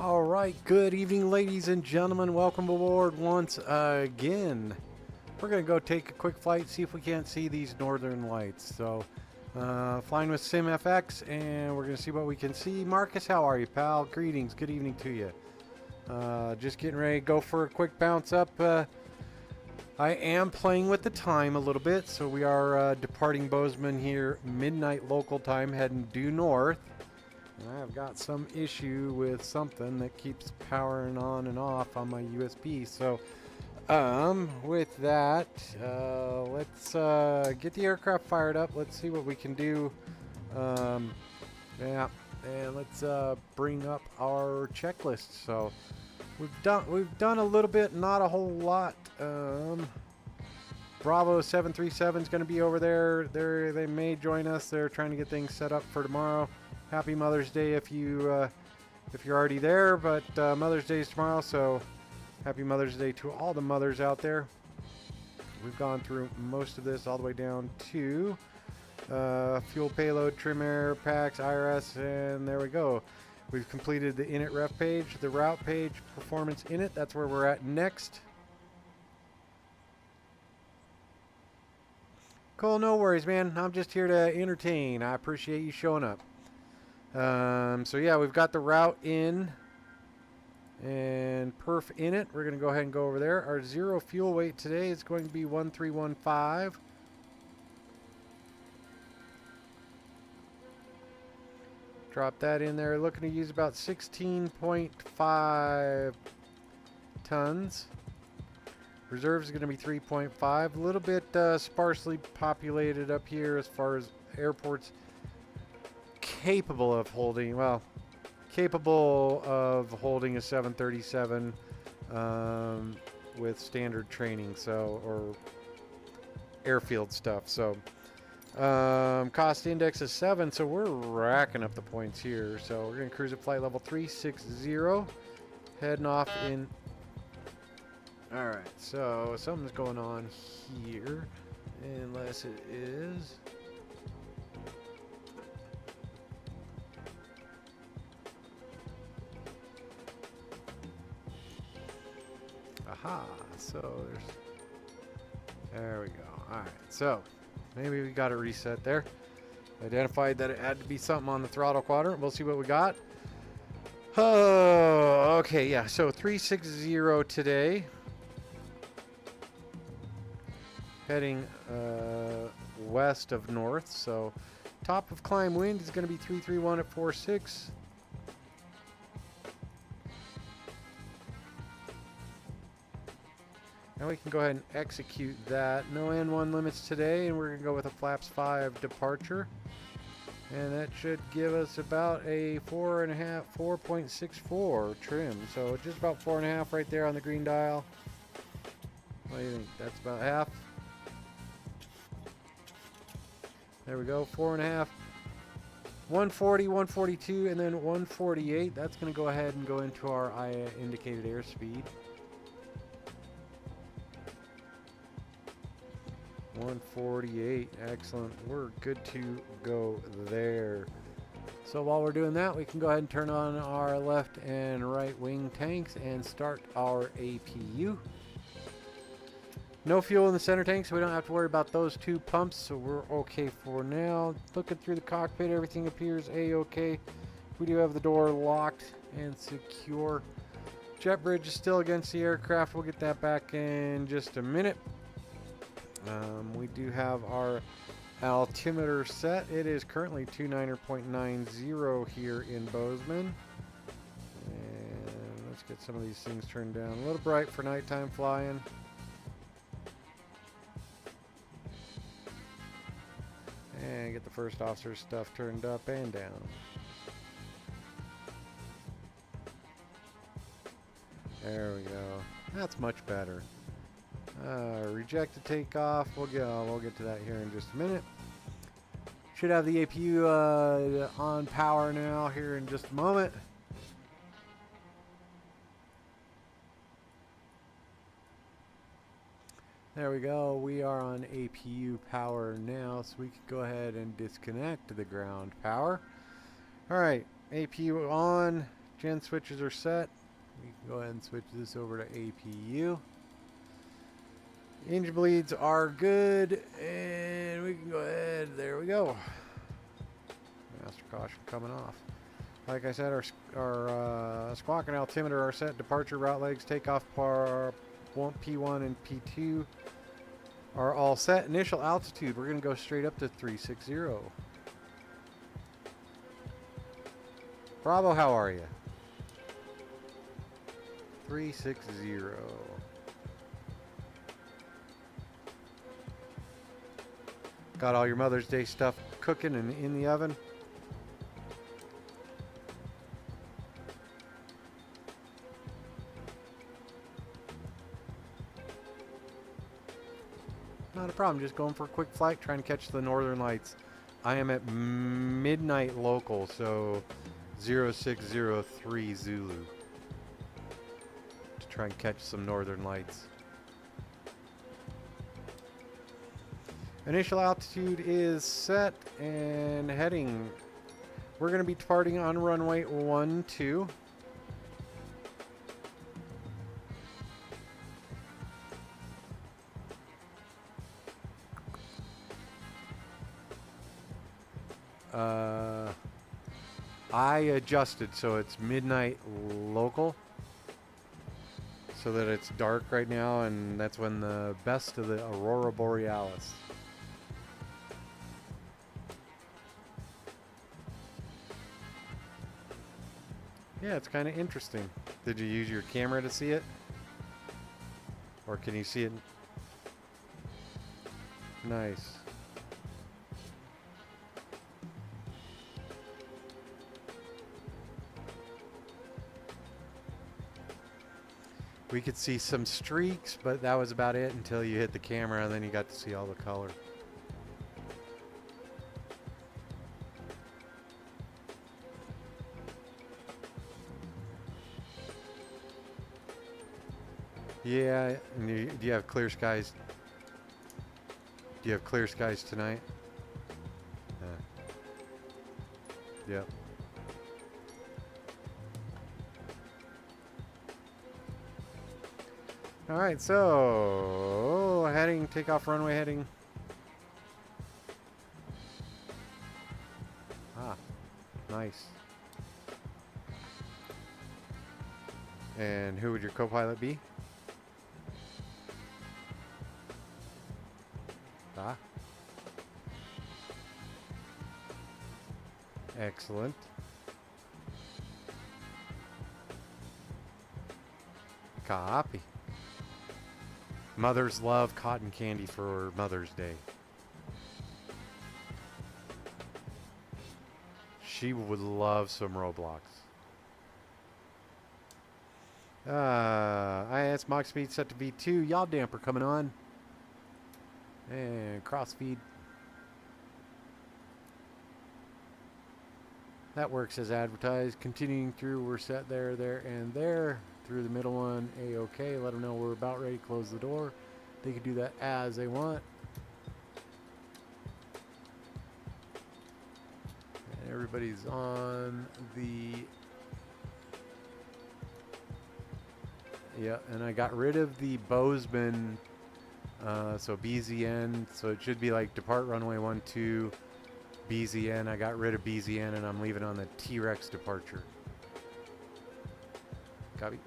All right, good evening, ladies and gentlemen. Welcome aboard once again. We're going to go take a quick flight, see if we can't see these northern lights. So, flying with SimFX, and we're going to see what we can see. Marcus, how are you, pal? Greetings. Good evening to you. Just getting ready to go for a quick bounce up. I am playing with the time a little bit, so we are departing Bozeman here, midnight local time, heading due north. I've got some issue with something that keeps powering on and off on my USB. So, with that, let's get the aircraft fired up. Let's see what we can do. Yeah, and let's bring up our checklist. So, we've done a little bit, not a whole lot. Bravo 737 is going to be over there. They may join us. They're trying to get things set up for tomorrow. Happy Mother's Day if you're already there, but Mother's Day is tomorrow, so happy Mother's Day to all the mothers out there. We've gone through most of this all the way down to fuel payload, trim air, packs, IRS, and there we go. We've completed the init ref page, the route page, performance init. That's where we're at next. Cool, no worries, man. I'm just here to entertain. I appreciate you showing up. So yeah, we've got the route in and perf in it. We're going to go ahead and go over there. Our zero fuel weight today is going to be 1315. Drop that in there. Looking to use about 16.5 tons. Reserves is going to be 3.5. A little bit sparsely populated up here as far as airports capable of holding a 737 with standard training, so, or airfield stuff. So cost index is 7, so we're racking up the points here. So we're going to cruise at flight level 360, heading off in. All right, so something's going on here, unless it is. Aha, so there we go. All right, so maybe we got a reset there. Identified that it had to be something on the throttle quadrant. We'll see what we got. Oh, okay, yeah, so 360 today. Heading west of north, so top of climb wind is going to be 331 at 46. Now we can go ahead and execute that. No N1 limits today, and we're going to go with a flaps 5 departure. And that should give us about a 4.64 trim. So just about 4.5 right there on the green dial. What do you think? That's about half. There we go, 4.5. 140, 142, and then 148. That's going to go ahead and go into our indicated airspeed. 148, excellent. We're good to go there. So while we're doing that, we can go ahead and turn on our left and right wing tanks and start our APU. No fuel in the center tank, so we don't have to worry about those two pumps, so we're okay for now. Looking through the cockpit, everything appears a-okay. We do have the door locked and secure. Jet bridge is still against the aircraft. We'll get that back in just a minute. We do have our altimeter set. It is currently 29.90 here in Bozeman. And let's get some of these things turned down. A little bright for nighttime flying. And get the first officer stuff turned up and down. There we go. That's much better. Reject the takeoff. We'll get to that here in just a minute. Should have the APU on power now here in just a moment. There we go. We are on APU power now, so we can go ahead and disconnect the ground power. All right, APU on. Gen switches are set. We can go ahead and switch this over to APU. Engine bleeds are good, and we can go ahead. There we go. Master caution coming off. Like I said, our squawk and altimeter are set. Departure route legs, takeoff par P1 and P2 are all set. Initial altitude, we're going to go straight up to 360. Bravo, how are you? 360. Got all your Mother's Day stuff cooking and in the oven. Not a problem, just going for a quick flight, trying to catch the northern lights. I am at midnight local, so 0603 Zulu. To try and catch some northern lights. Initial altitude is set and heading. We're going to be departing on runway 12. I adjusted so it's midnight local so that it's dark right now, and that's when the best of the Aurora Borealis. Yeah, it's kind of interesting. Did you use your camera to see it? Or can you see it? Nice. We could see some streaks, but that was about it until you hit the camera, and then you got to see all the color. Yeah, and do you have clear skies? Do you have clear skies tonight? Yep. All right, so heading, takeoff runway heading. Ah, nice. And who would your co-pilot be? Ah. Excellent. Copy. Mothers love cotton candy for Mother's Day. She would love some Roblox. IS Mach speed set to V2. Yaw damper coming on. And crossfeed. That works as advertised. Continuing through, we're set there, and there. Through the middle one, A-OK. Let them know we're about ready to close the door. They can do that as they want. And everybody's on the... Yeah, and I got rid of the Bozeman, so BZN. So it should be like depart runway 12, BZN. I got rid of BZN, and I'm leaving on the T-Rex departure. Copy.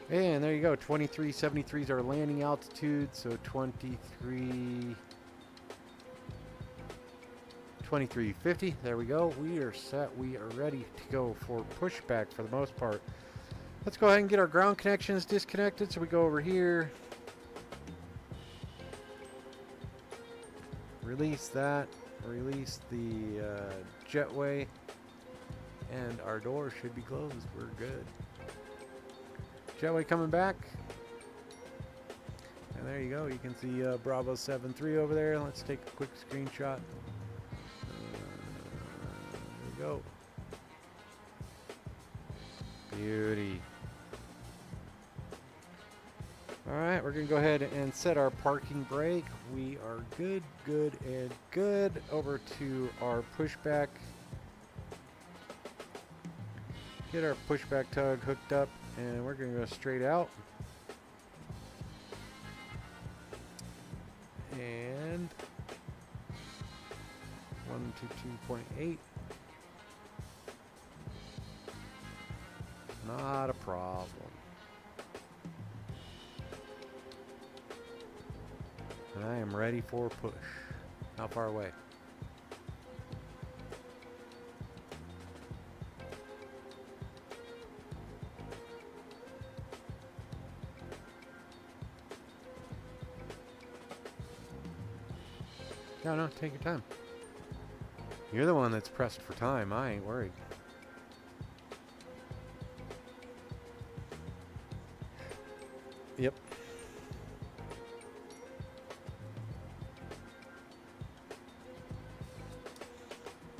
And there you go, 2373 is our landing altitude, so 2350, there we go. We are set, we are ready to go for pushback for the most part. Let's go ahead and get our ground connections disconnected, so we go over here. Release that, release the jetway, and our door should be closed, we're good. Jetway coming back. And there you go. You can see Bravo 73 over there. Let's take a quick screenshot. There we go. Beauty. Alright, we're going to go ahead and set our parking brake. we are good, good, and good. Over to our pushback. Get our pushback tug hooked up, and we're going to go straight out. And 122.8. Not a problem. And I am ready for push. How far away? No, take your time. You're the one that's pressed for time. I ain't worried. Yep.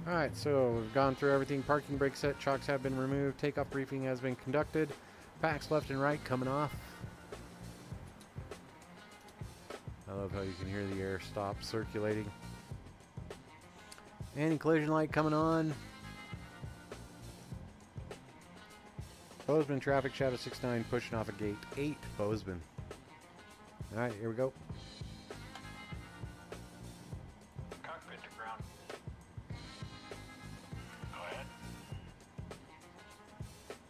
Alright, so we've gone through everything. Parking brake set, chocks have been removed. Takeoff briefing has been conducted. Packs left and right coming off. I love how you can hear the air stop circulating. Anti-collision light coming on. Bozeman traffic shadow 69 pushing off a gate 8 Bozeman. Alright, here we go. Cockpit to ground. Go ahead.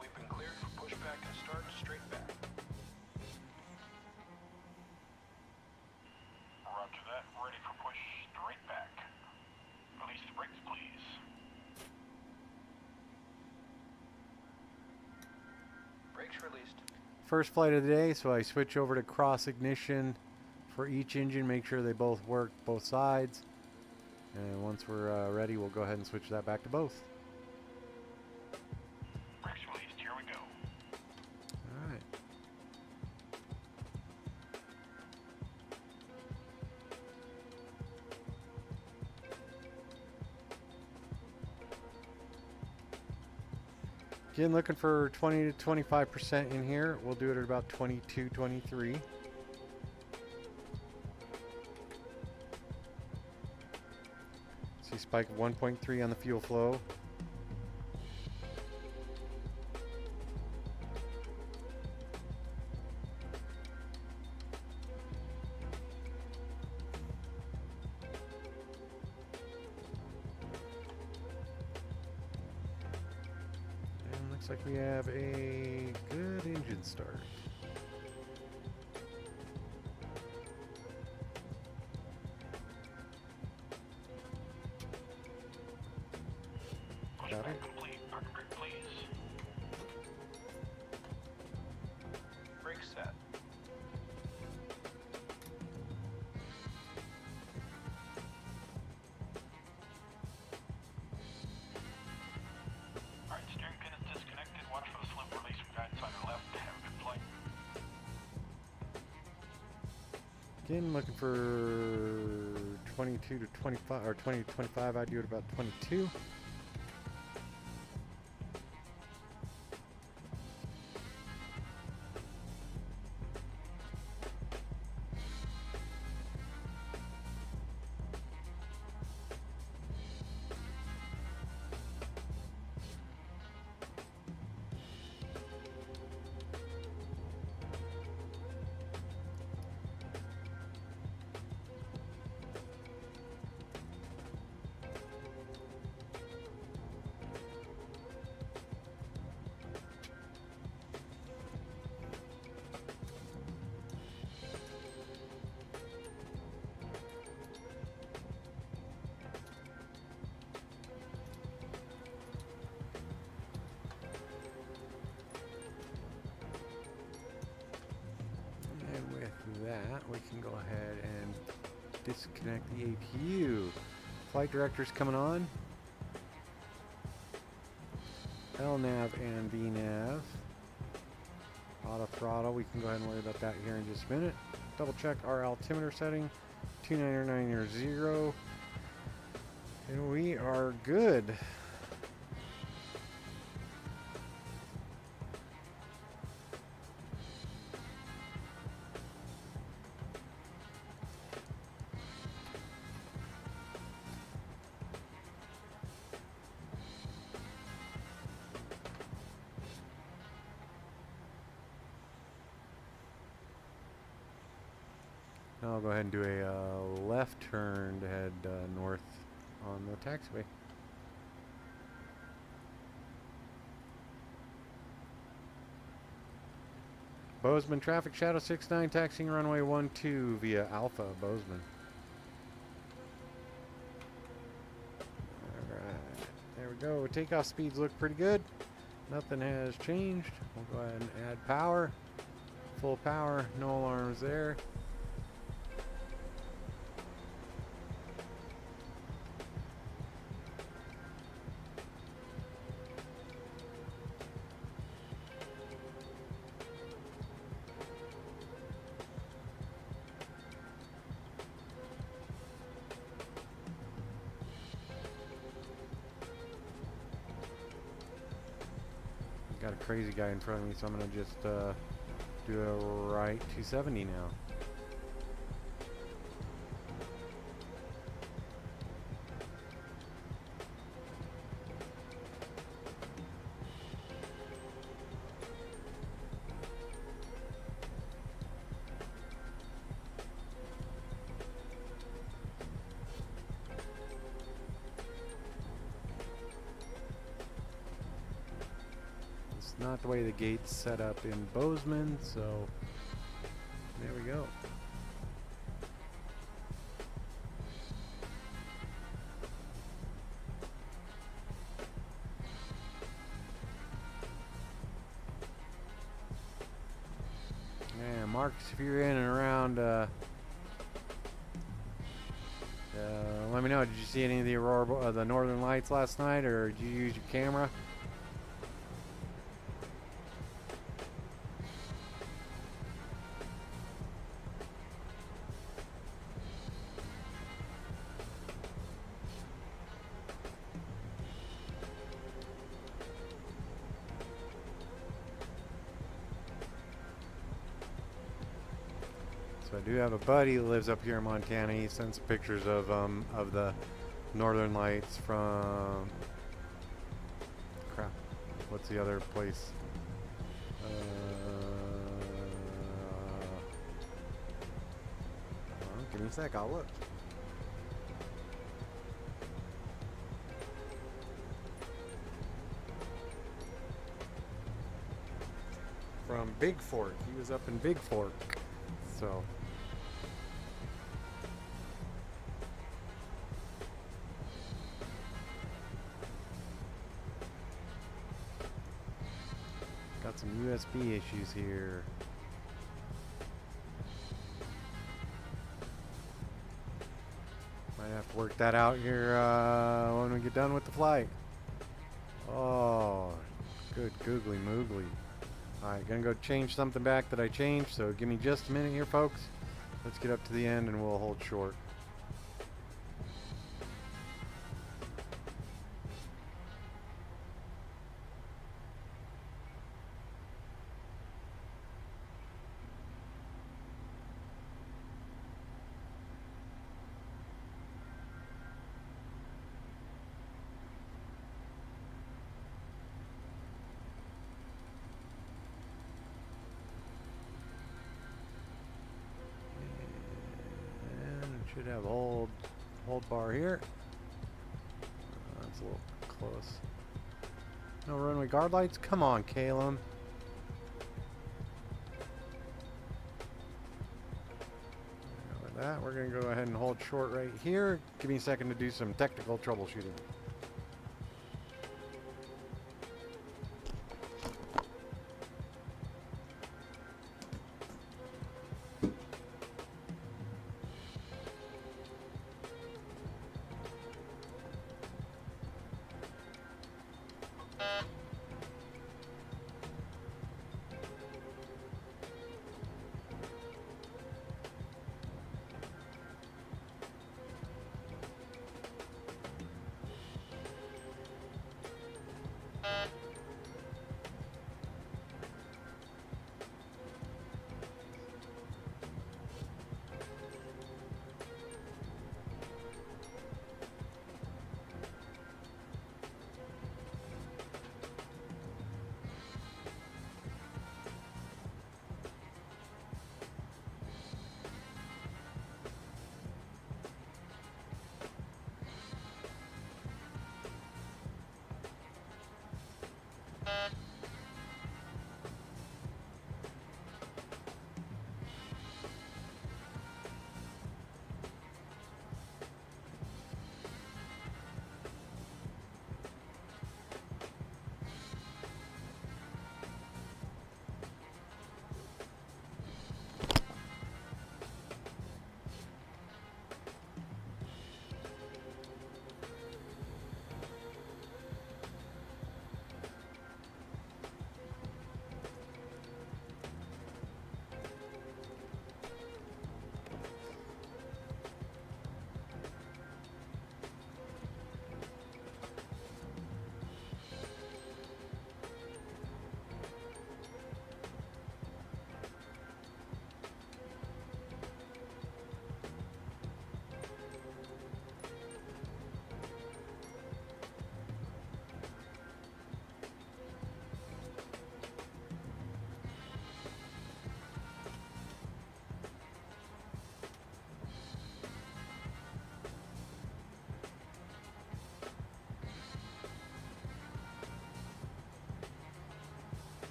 We've been cleared for pushback and start straight back. Roger that. Ready for push straight back. Release the brakes, please. Brakes released. First flight of the day, so I switch over to cross ignition for each engine, make sure they both work both sides. And once we're ready, we'll go ahead and switch that back to both. Brakes released. Here we go. Alright. Again, looking for 20 to 25% in here. We'll do it at about 22, 23. See spike of 1.3 on the fuel flow. Looks like we have a good engine start. Got it. Complete. Park brake, please. Brake set. Alright, steering pin is disconnected. Watch for the slip release from guidance on your left. Have a good flight. Again, looking for 22 to 25, or 20 to 25. I do it about 22. That we can go ahead and disconnect the APU. Flight director's coming on. LNAV and VNAV. Auto throttle, we can go ahead and worry about that here in just a minute. Double check our altimeter setting, 29990, and we are good. go ahead and do a left turn to head north on the taxiway. Bozeman traffic, Shadow 69, taxiing runway 12 via Alpha, Bozeman. Alright, there we go. Takeoff speeds look pretty good. Nothing has changed. We'll go ahead and add power. Full power, no alarms there. Got a crazy guy in front of me, so I'm gonna just do a right 270 now. Not the way the gate's set up in Bozeman, so there we go. Yeah, Marcus, if you're in and around, let me know. Did you see any of the aurora, the northern lights last night, or did you use your camera? I do have a buddy that lives up here in Montana. He sent some pictures of the northern lights from crap. What's the other place? Give me a sec. I'll look. From Big Fork. He was up in Big Fork. So. Got some USB issues here. Might have to work that out here when we get done with the flight. Oh, good googly moogly. Alright, gonna go change something back that I changed, so give me just a minute here, folks. Let's get up to the end and we'll hold short. Should have a hold bar here. That's a little close. No runway guard lights? Come on, Calum. With that, we're going to go ahead and hold short right here. Give me a second to do some technical troubleshooting.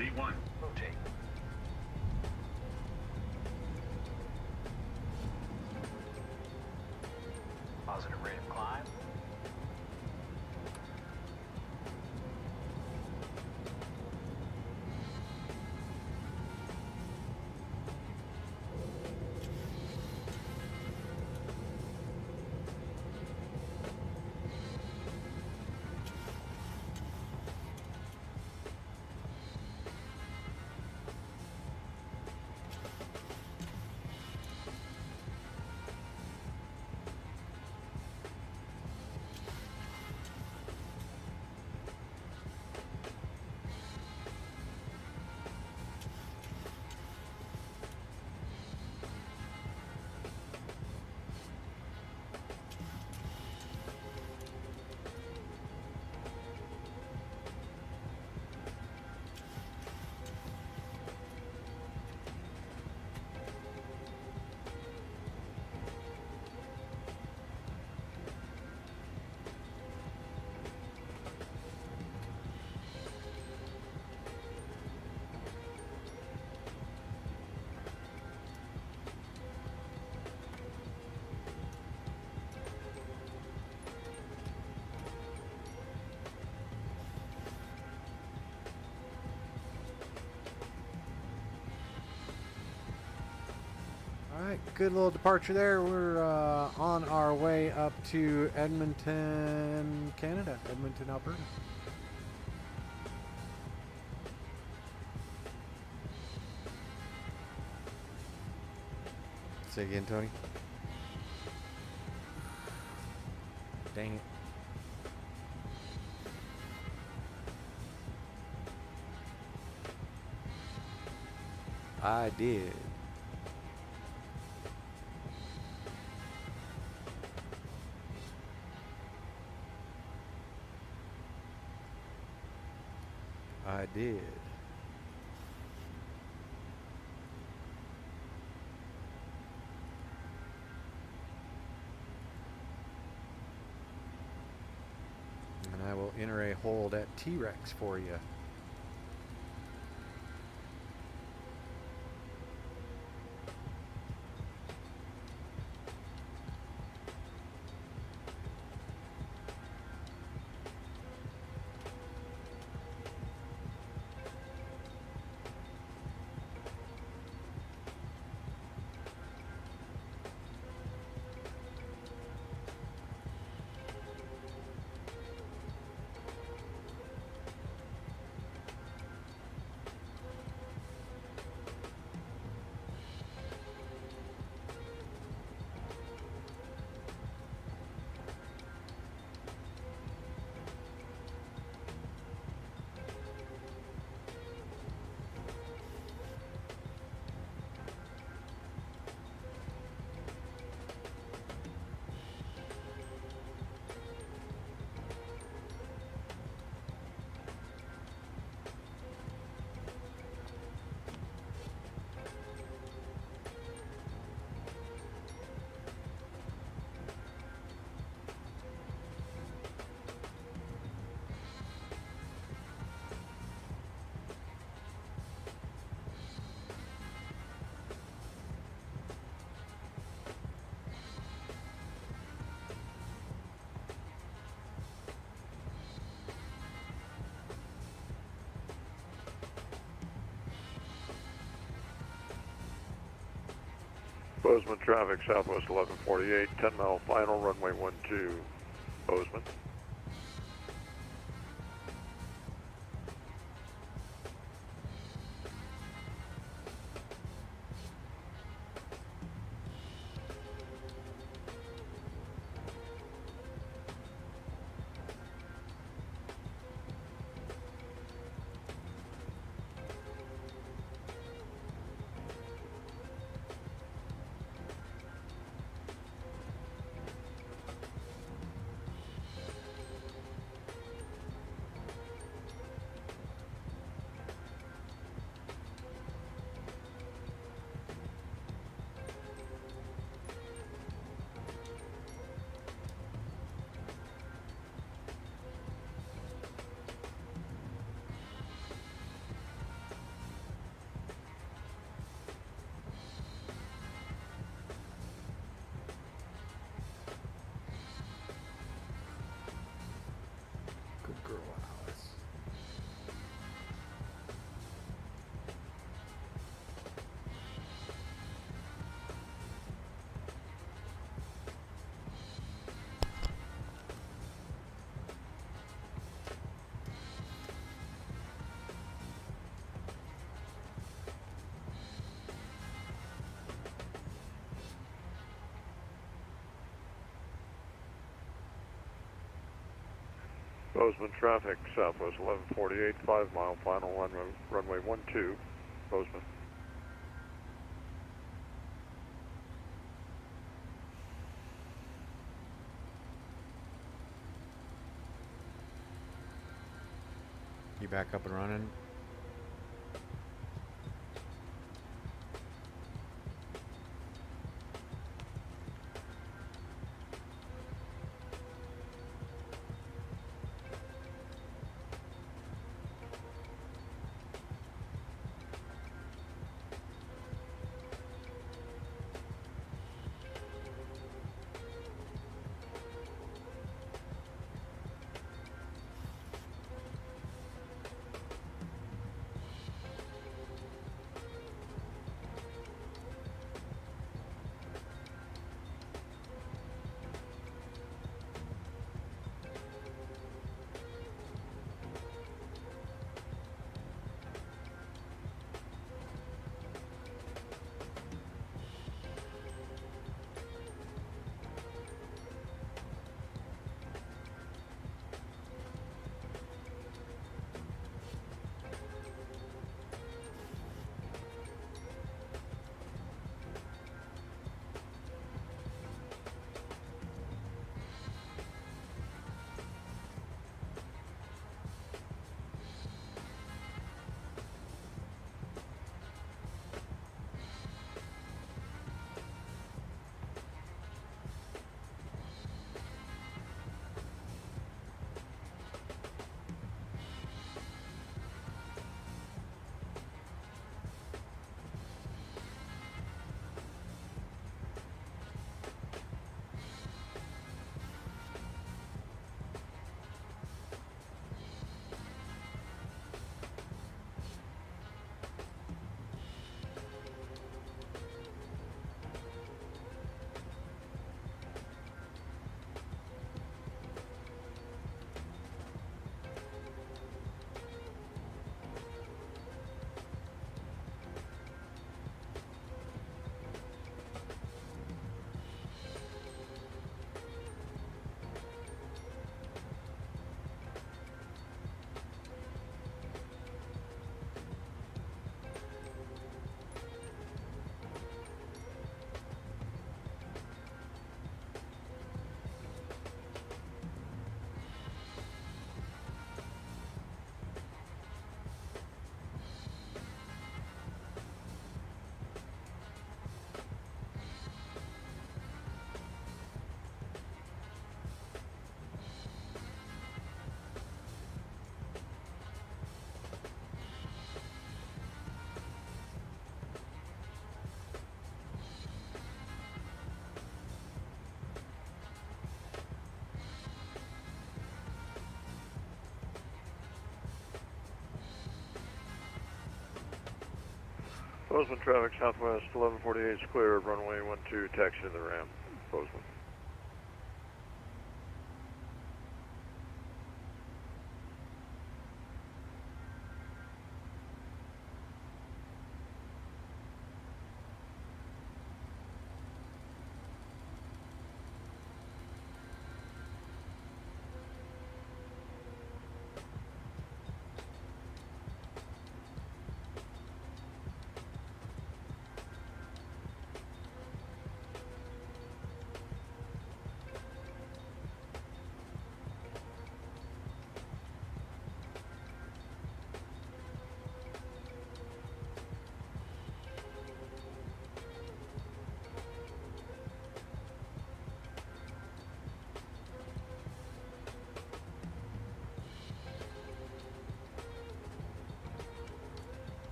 V1. Rotate. Positive rate of climb. Alright, good little departure there. We're on our way up to Edmonton, Canada. Edmonton, Alberta. Say again, Tony. Dang it. I did. I did. And I will enter a hold at T-Rex for you. Bozeman traffic, Southwest 1148, 10-mile final, runway 12, Bozeman. Good girl, Alice. Bozeman traffic, Southwest 1148, 5-mile final, runway 12, Bozeman. You back up and running? Bozeman traffic southwest 1148 is clear. Runway 12, taxi to the ramp. Bozeman.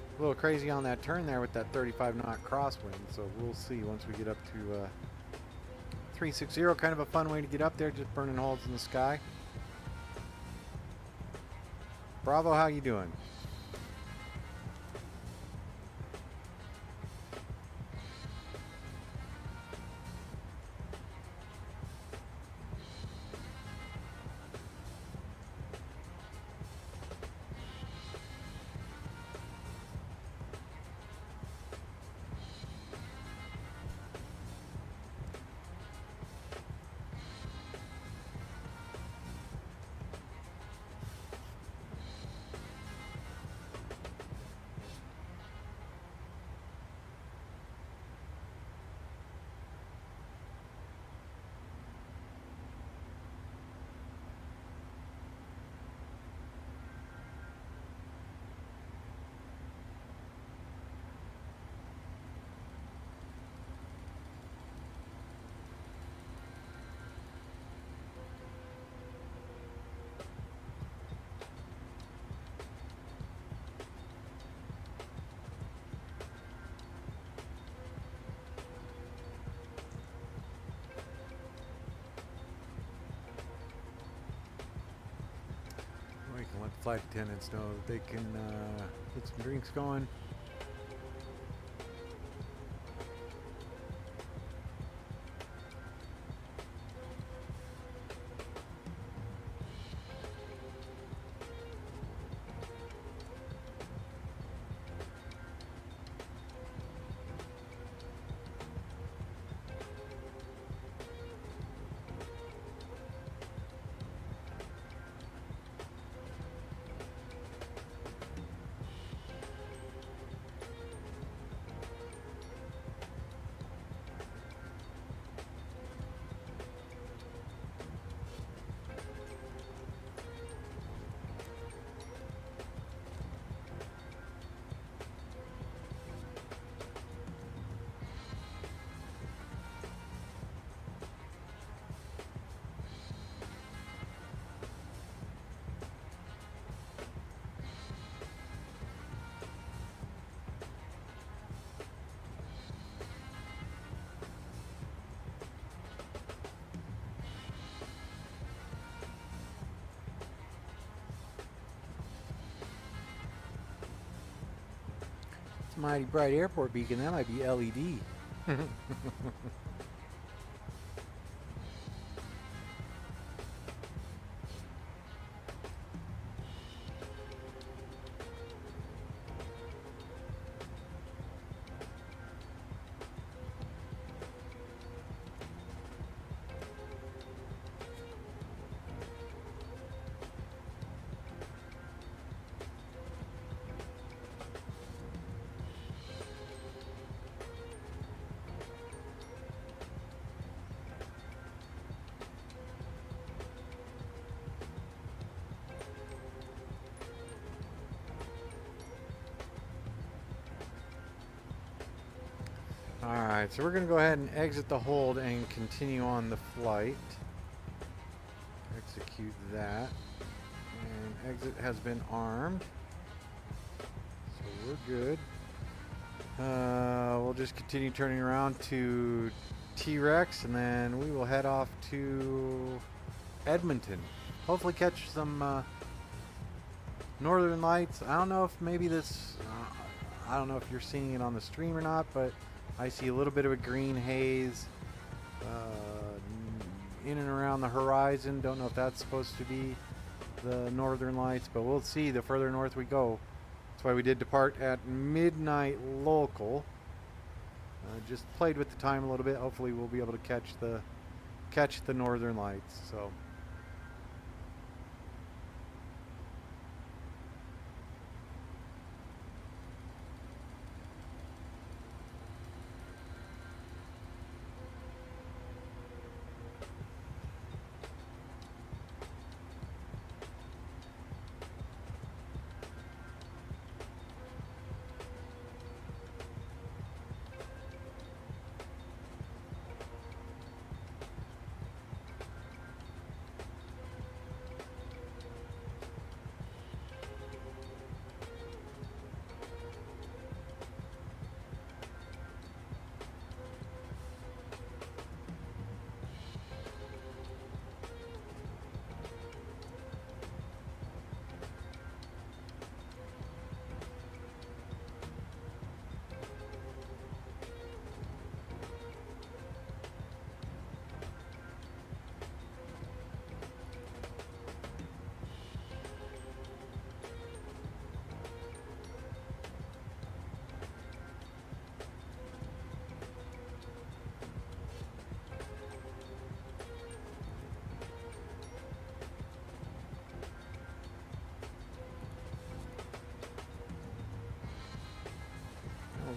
A little crazy on that turn there with that 35 knot crosswind, so we'll see once we get up to 360. Kind of a fun way to get up there, just burning holes in the sky. Bravo, how you doing? We can let the flight attendants know that they can get some drinks going. It's a mighty bright airport beacon. That might be LED. Alright, so we're going to go ahead and exit the hold and continue on the flight. Execute that. And exit has been armed. So we're good. We'll just continue turning around to T-Rex and then we will head off to Edmonton. Hopefully catch some northern lights. I don't know if maybe this, I don't know if you're seeing it on the stream or not, but I see a little bit of a green haze in and around the horizon. Don't know if that's supposed to be the northern lights, but we'll see the further north we go. That's why we did depart at midnight local. Just played with the time a little bit. Hopefully we'll be able to catch the northern lights. So.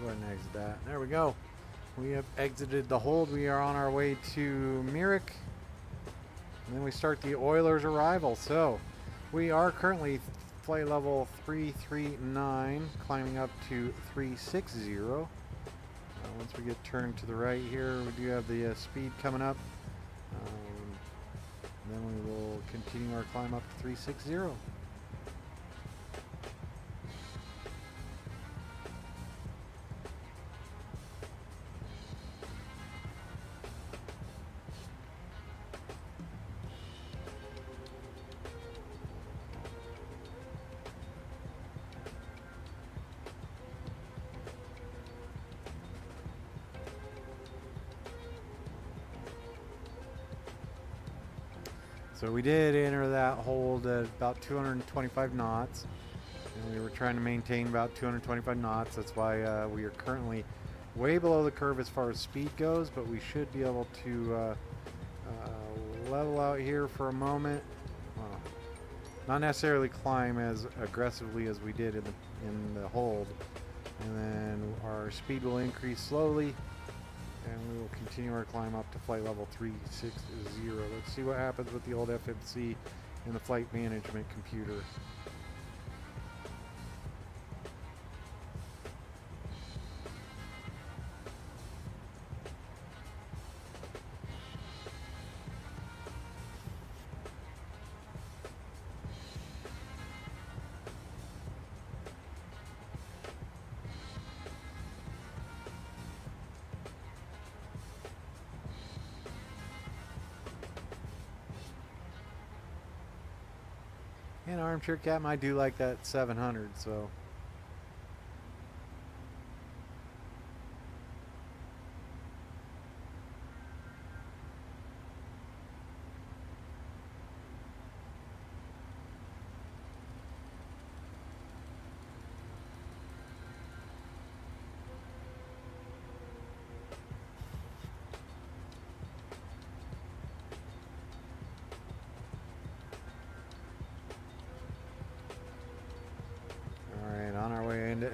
Go ahead and exit that. There we go. We have exited the hold. We are on our way to Myrick. And then we start the Oilers arrival. So we are currently flight level 339, climbing up to 360. Once we get turned to the right here, we do have the speed coming up. Then we will continue our climb up to 360. So we did enter that hold at about 225 knots, and we were trying to maintain about 225 knots. That's why we are currently way below the curve as far as speed goes, but we should be able to level out here for a moment. Well, not necessarily climb as aggressively as we did in the hold, and then our speed will increase slowly. And we will continue our climb up to flight level 360. Let's see what happens with the old FMC and the flight management computer. And Armchair Captain, I do like that 700, so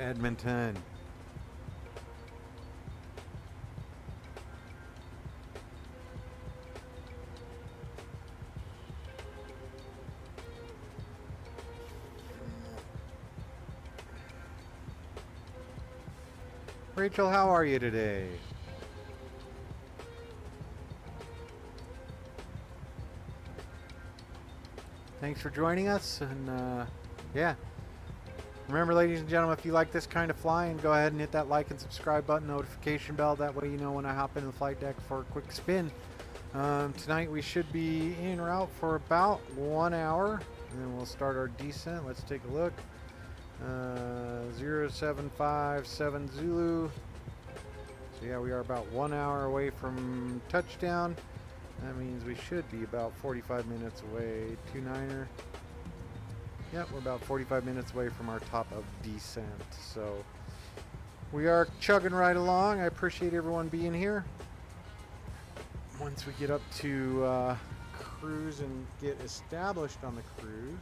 Edmonton. Rachel, how are you today? Thanks for joining us, and yeah. Remember, ladies and gentlemen, if you like this kind of flying, go ahead and hit that like and subscribe button, notification bell. That way you know when I hop into the flight deck for a quick spin. Tonight we should be en route for about 1 hour, and then we'll start our descent. Let's take a look. 0757 Zulu. So yeah, we are about 1 hour away from touchdown. That means we should be about 45 minutes away. 29er. Yep, we're about 45 minutes away from our top of descent. So we are chugging right along. I appreciate everyone being here. Once we get up to cruise and get established on the cruise,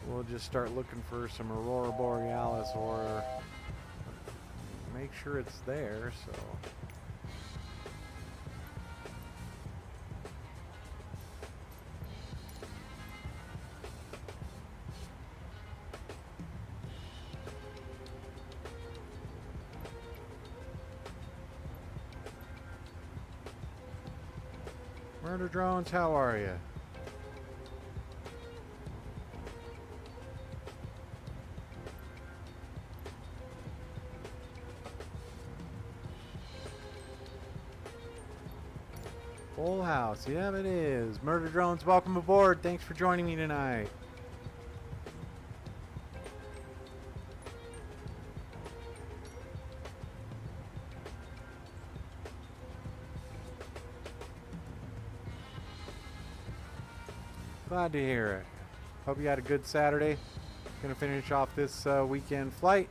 we'll just start looking for some Aurora Borealis, or make sure it's there. So Murder Drones, how are you? Full house, yeah, it is. Murder Drones, welcome aboard. Thanks for joining me tonight. Glad to hear it. Hope you had a good Saturday. Gonna finish off this weekend flight.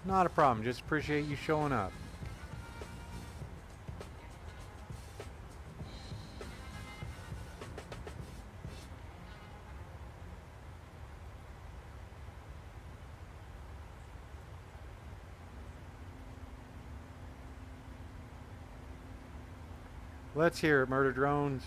Not a problem. Just appreciate you showing up. Let's hear it, Murder Drones.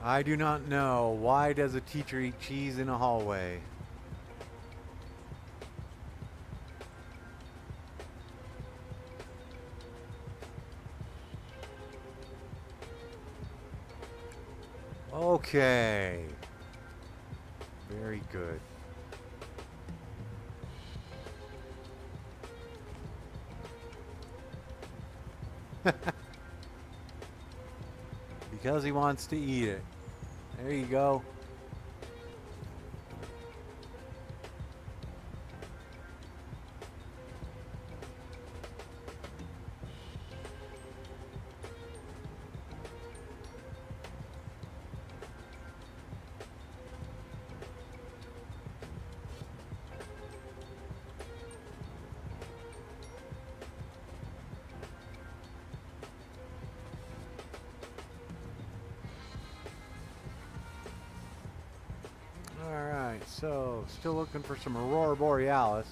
I do not know. Why does a teacher eat cheese in a hallway? Okay. Very good. Because he wants to eat it. There you go. So, still looking for some Aurora Borealis.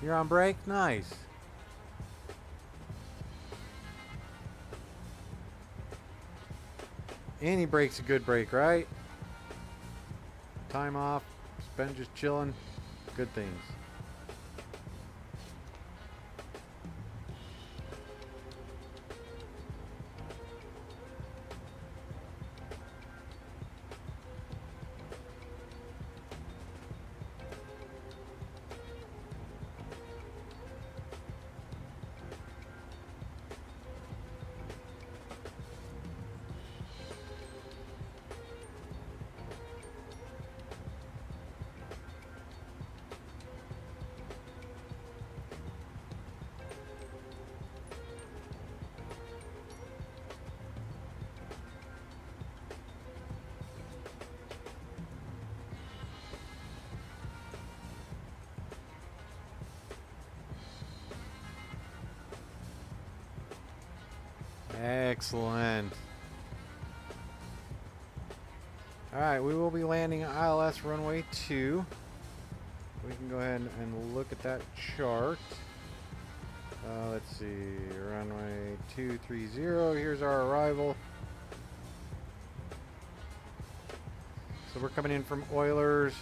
You're on break? Nice. Any break's a good break, right? Time off, spend just chilling. Good things. Excellent. Alright, we will be landing ILS runway 2. We can go ahead and look at that chart. Let's see, runway 230, here's our arrival. So we're coming in from Oilers,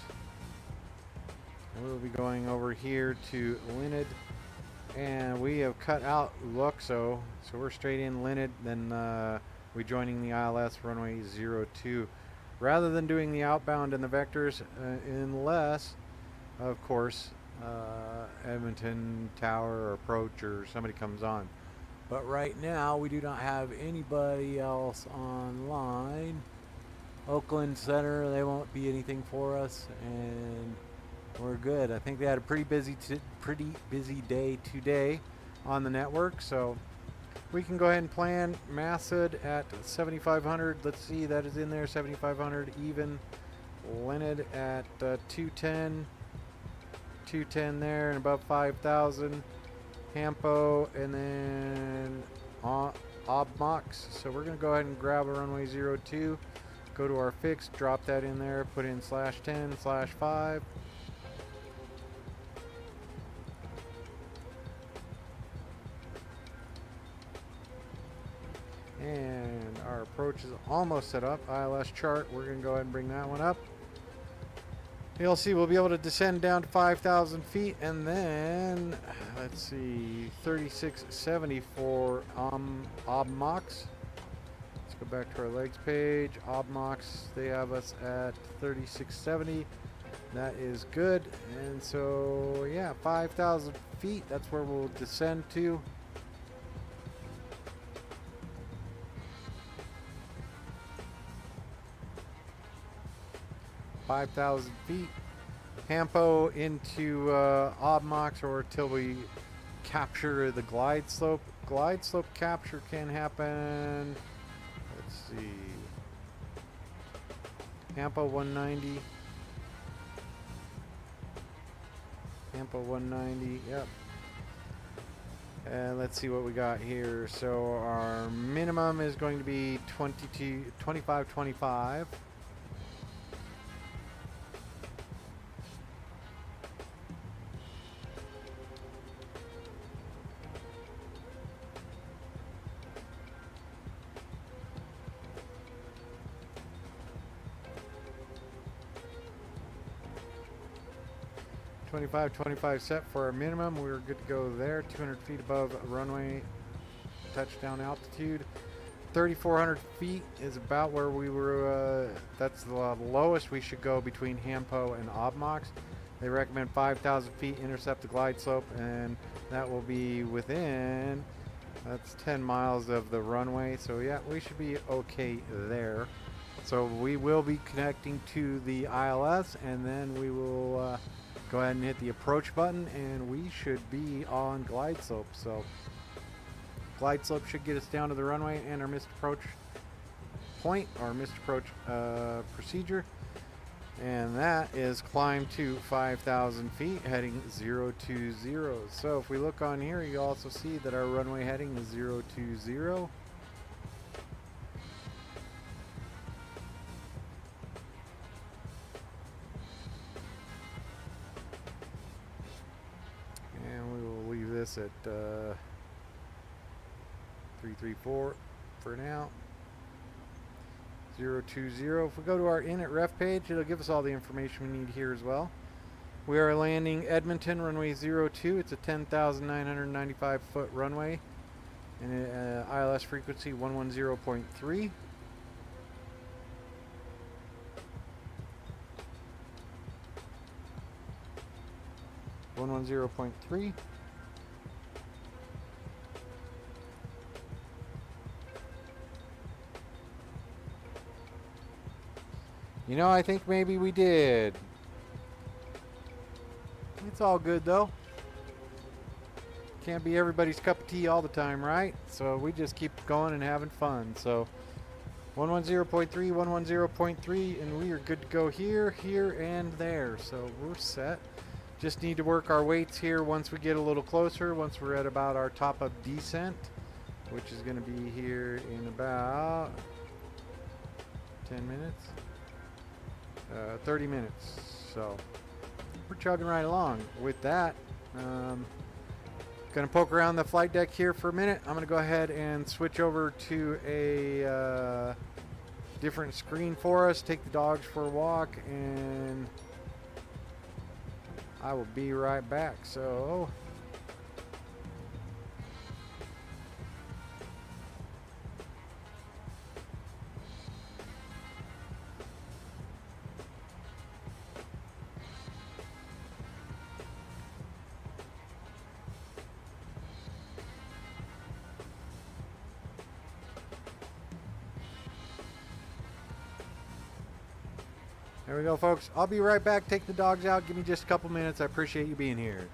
and we'll be going over here to Linnet, and we have cut out Luxo, so we're straight in Linnet, then we're joining the ILS runway 02. Rather than doing the outbound and the vectors, unless, of course, Edmonton Tower or approach or somebody comes on. But right now we do not have anybody else online. Oakland Center, they won't be anything for us, and we're good. I think they had a pretty busy day today on the network, so we can go ahead and plan Massid at 7,500. Let's see, that is in there, 7,500 even. Linnet at 210. 210 there and above 5,000. Hampo and then Obmox. So we're going to go ahead and grab a runway 02. Go to our fix, drop that in there, put in /10/5. And our approach is almost set up. ILS chart, we're going to go ahead and bring that one up. You'll see we'll be able to descend down to 5,000 feet, and then let's see, 3670 for Obmox. Let's go back to our legs page. Obmox, they have us at 3670. That is good. And so yeah, 5,000 feet, that's where we'll descend to. $5,000 feet. Hampo into Obmox, or till we capture the glide slope. Glide slope capture can happen. Let's see. Hampo 190. Hampo 190. Yep. And let's see what we got here. So our minimum is going to be 2525. 25 set for our minimum. We're good to go there. 200 feet above runway touchdown altitude. 3,400 feet is about where we were. That's the lowest we should go between Hampo and Obmox. They recommend 5,000 feet, intercept the glide slope, and that will be within, that's 10 miles of the runway. So yeah, we should be okay there. So we will be connecting to the ILS, and then we will go ahead and hit the approach button, and we should be on glide slope. So glide slope should get us down to the runway and our missed approach point, or missed approach procedure, and that is climb to 5,000 feet heading 020. So if we look on here, you also see that our runway heading is 020. At 334 for now. 020. If we go to our init ref page, it'll give us all the information we need here as well. We are landing Edmonton runway 02. It's a 10,995 foot runway, and ILS frequency 110.3. .3. You know, I think maybe we did. It's all good though. Can't be everybody's cup of tea all the time, right? So we just keep going and having fun. So 110.3, 110.3, and we are good to go here, here, and there. So we're set. Just need to work our weights here once we get a little closer, once we're at about our top of descent. which is going to be here in about 10 minutes, 30 minutes. So we're chugging right along. With that, gonna poke around the flight deck here for a minute. I'm gonna go ahead and switch over to a different screen for us, take the dogs for a walk, and I will be right back. So there we go, folks. I'll be right back. Take the dogs out. Give me just a couple minutes. I appreciate you being here.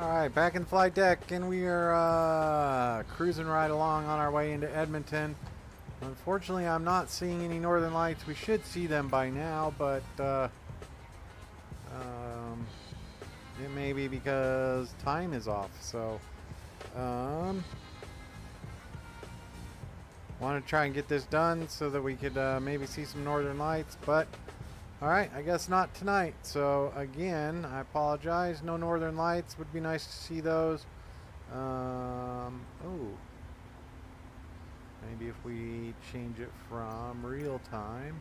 Alright, back in the flight deck, and we are cruising right along on our way into Edmonton. Unfortunately, I'm not seeing any northern lights. We should see them by now, but it may be because time is off. So, want to try and get this done so that we could maybe see some northern lights, but alright, I guess not tonight. So again, I apologize. No northern lights. Would be nice to see those. Oh, maybe if we change it from real time.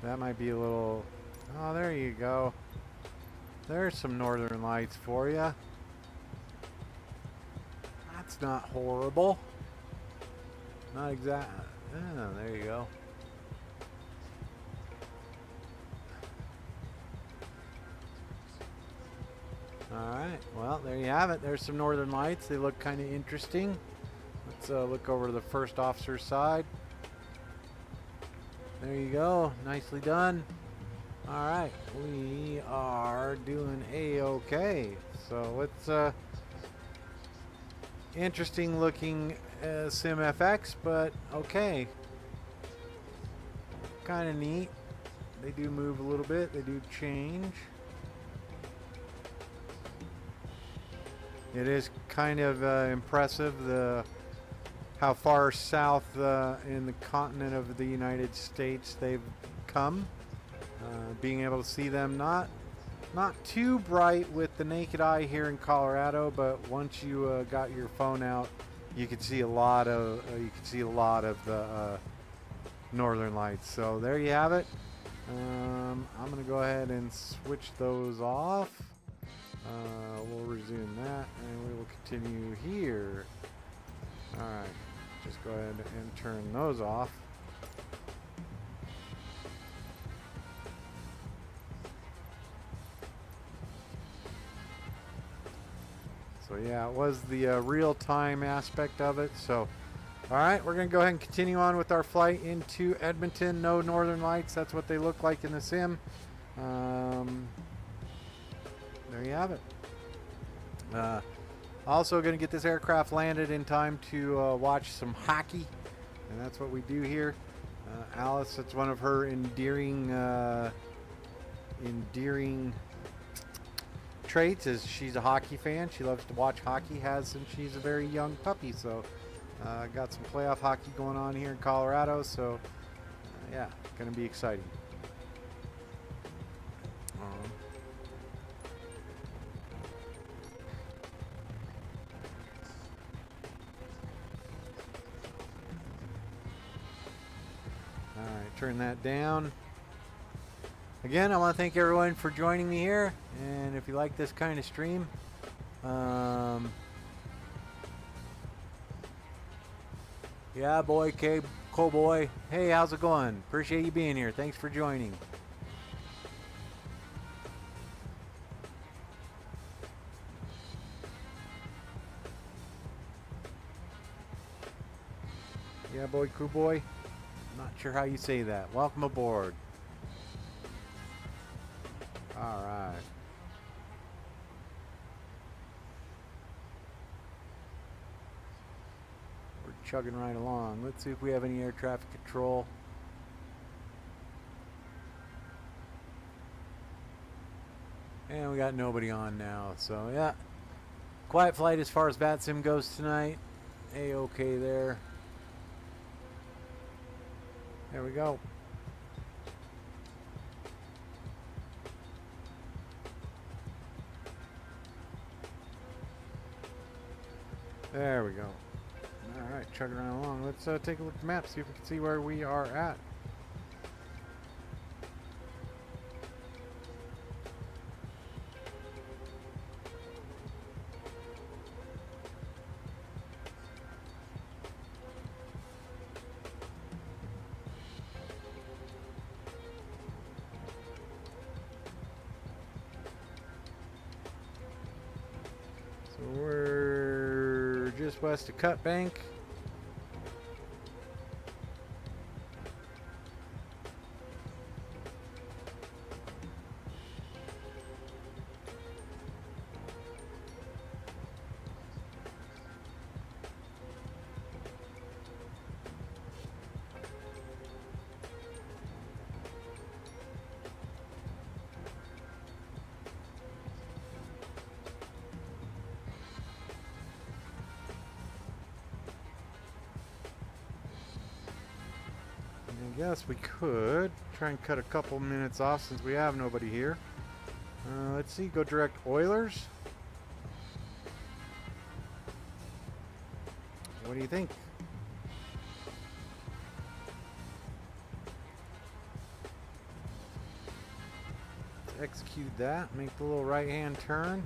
That might be a little... Oh, there you go. There's some northern lights for you. That's not horrible. Not exact. Oh, there you go. Alright, well, there you have it. There's some northern lights. They look kind of interesting. Let's look over to the first officer's side. There you go. Nicely done. Alright, we are doing A-okay. So let's interesting looking SimFX, but okay. Kind of neat. They do move a little bit. They do change. It is kind of impressive how far south in the continent of the United States they've come. Being able to see them not too bright with the naked eye here in Colorado, but once you got your phone out, you could see a lot of the northern lights. So there you have it. I'm gonna go ahead and switch those off. We'll resume that, and we will continue here. All right, just go ahead and turn those off. So yeah, it was the real-time aspect of it. So, all right, we're going to go ahead and continue on with our flight into Edmonton. No northern lights. That's what they look like in the sim. There you have it. Also going to get this aircraft landed in time to watch some hockey, and that's what we do here. Alice, it's one of her endearing traits is she's a hockey fan. She loves to watch hockey, has since she's a very young puppy. So got some playoff hockey going on here in Colorado, so yeah, gonna be exciting. Alright, turn that down. Again, I want to thank everyone for joining me here, and if you like this kind of stream, yeah, boy, Cowboy. Hey, how's it going? Appreciate you being here. Thanks for joining. Yeah, boy, Cowboy. Not sure how you say that. Welcome aboard. All right. We're chugging right along. Let's see if we have any air traffic control. And we got nobody on now. So, yeah. Quiet flight as far as VATSIM goes tonight. A-okay there. There we go. There we go. Alright, chugging right along. Let's take a look at the map, see if we can see where we are at. So we're just west of Cut Bank. guess we could try and cut a couple minutes off since we have nobody here. Let's see, go direct Oilers. What do you think? Let's execute that, make the little right-hand turn.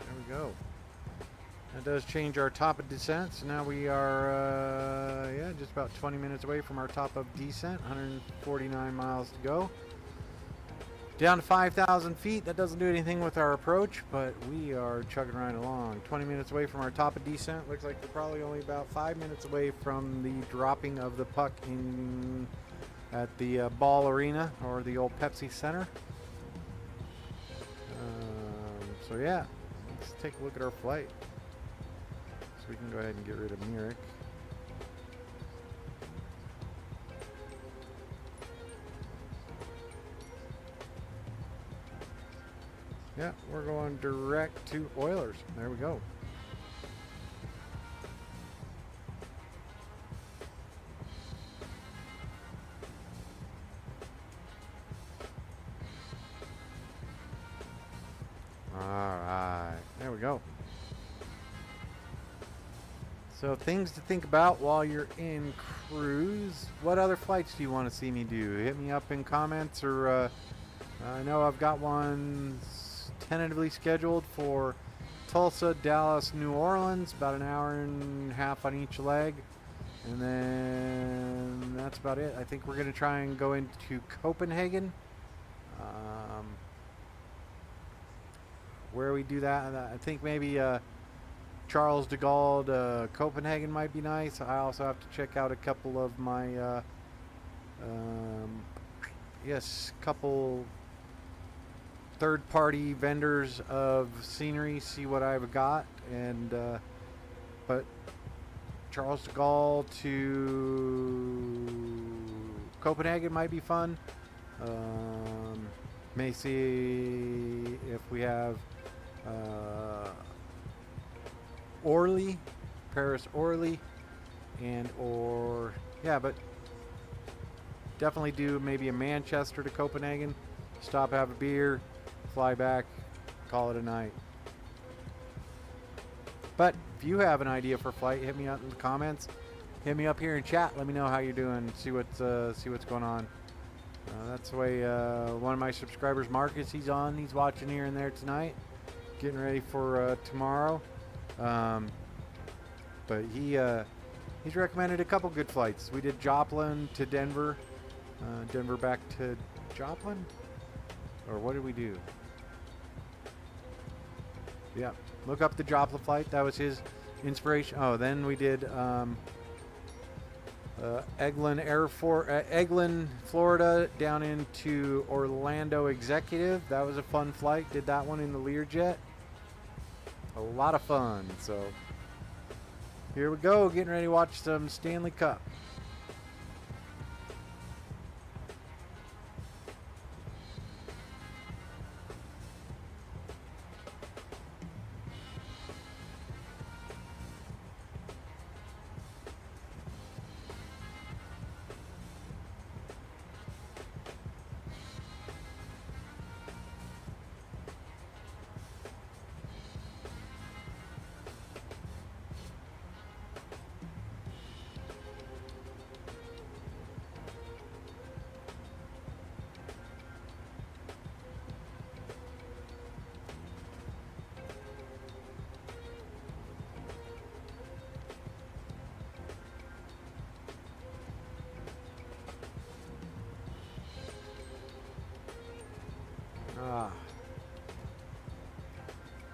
There we go. That does change our top of descent, so now we are, yeah, just about 20 minutes away from our top of descent, 149 miles to go. Down to 5,000 feet. That doesn't do anything with our approach, but we are chugging right along. 20 minutes away from our top of descent. Looks like we're probably only about 5 minutes away from the dropping of the puck in at the Ball Arena, or the old Pepsi Center. So yeah, let's take a look at our flight. So we can go ahead and get rid of Myrick. Yeah, we're going direct to Oilers. There we go. All right, there we go. So things to think about while you're in cruise. What other flights do you want to see me do? Hit me up in comments, or I know I've got one tentatively scheduled for Tulsa, Dallas, New Orleans, about an hour and a half on each leg, and then that's about it. I think we're going to try and go into Copenhagen. Where we do that, I think maybe Charles de Gaulle to Copenhagen might be nice. I also have to check out a couple of my couple third-party vendors of scenery, see what I've got, and but Charles de Gaulle to Copenhagen might be fun. May see if we have Orly, Paris Orly, and or yeah, but definitely do maybe a Manchester to Copenhagen, stop, have a beer, fly back, call it a night. But if you have an idea for a flight, hit me up in the comments, hit me up here in chat, let me know how you're doing, see what's going on. That's the way one of my subscribers, Marcus, he's watching here and there tonight, getting ready for tomorrow. But he's recommended a couple good flights. We did Joplin to Denver, Denver back to Joplin, or what did we do? Yeah, look up the Joplin flight. That was his inspiration. Oh, then we did Eglin, Florida, down into Orlando Executive. That was a fun flight. Did that one in the Learjet. A lot of fun. So here we go, getting ready to watch some Stanley Cup.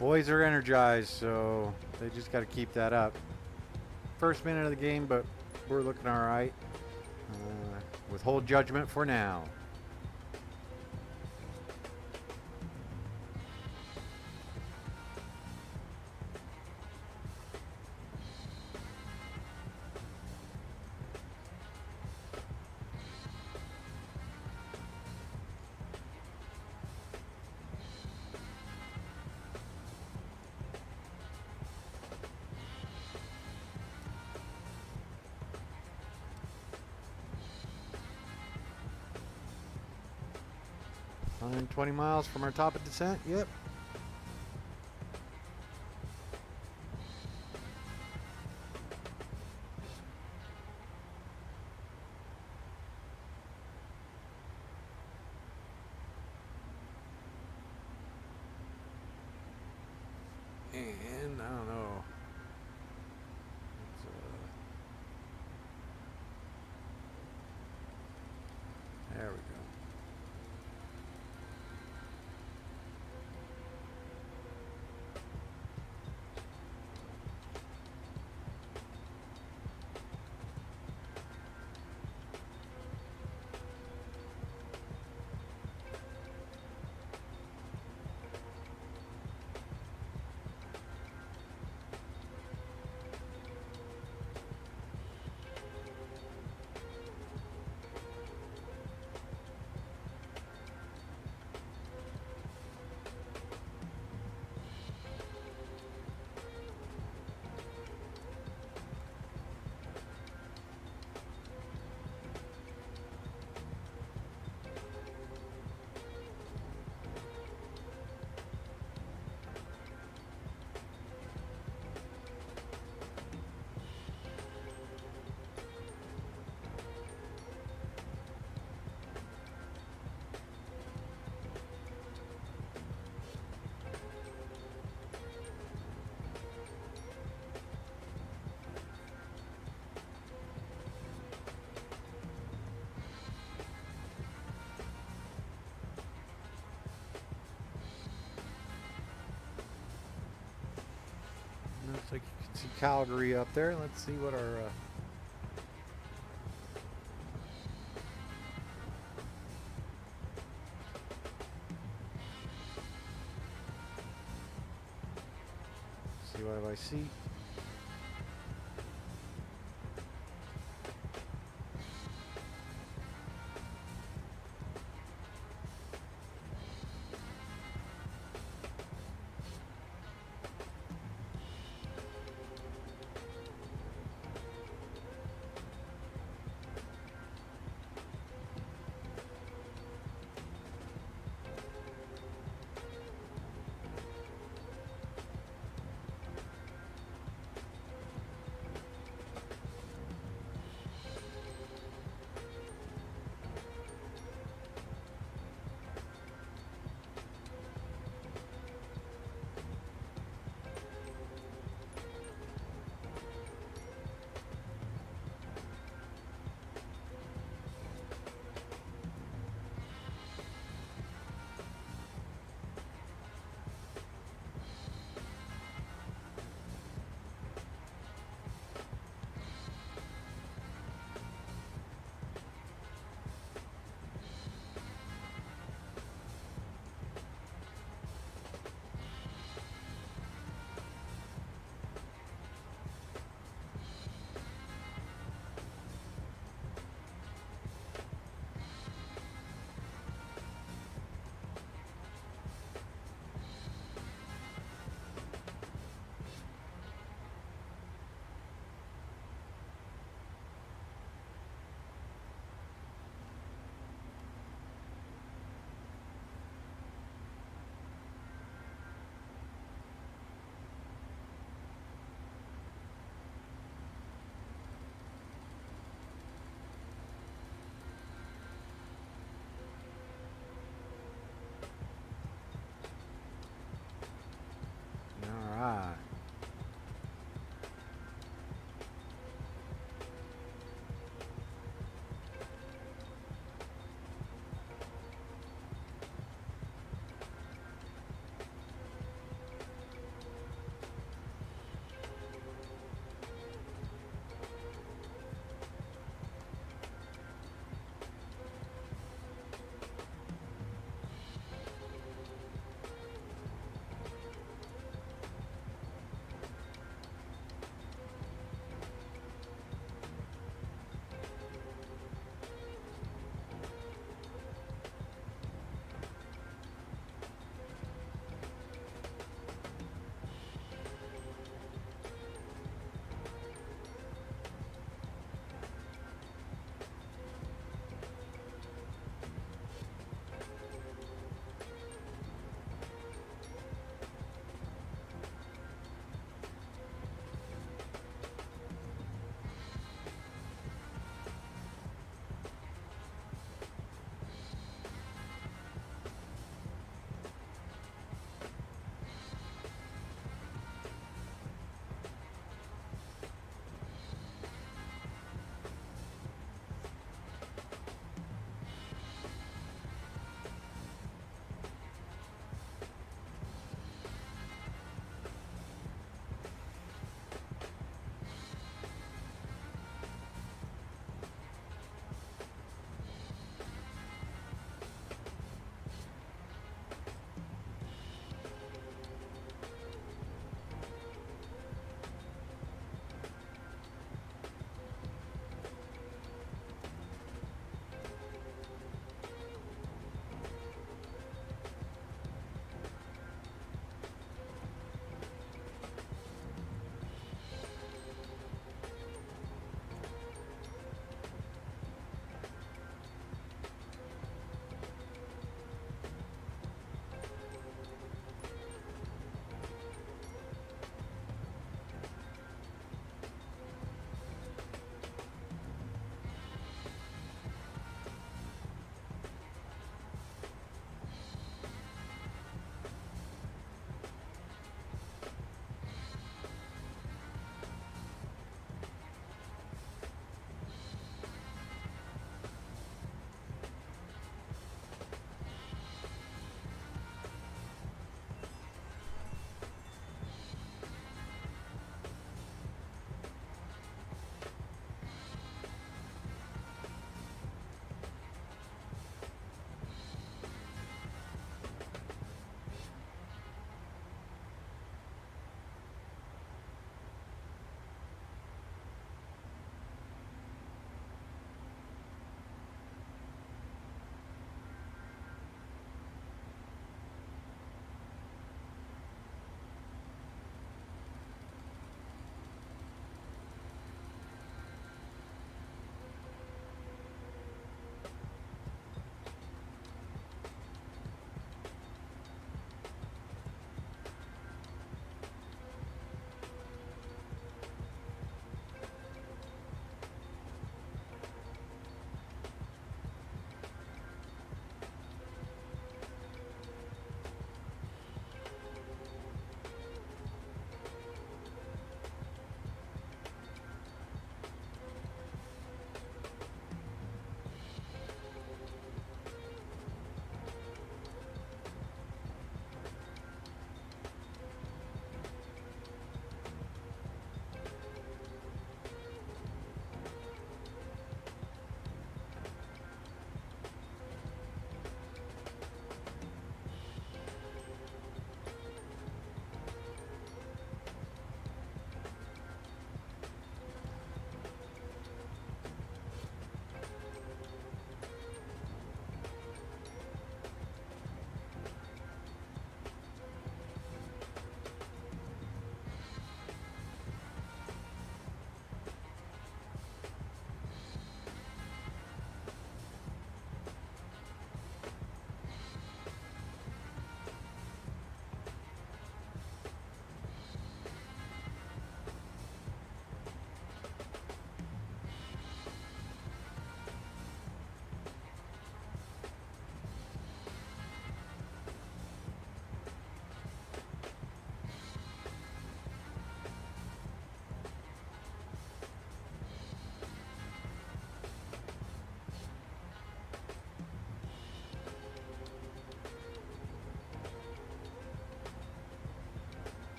Boys are energized, so they just got to keep that up. First minute of the game, but we're looking all right. Withhold judgment for now. 120 miles from our top of descent. Yep. And I don't know. There we go. Looks like you can see Calgary up there. Let's see what our CYYC.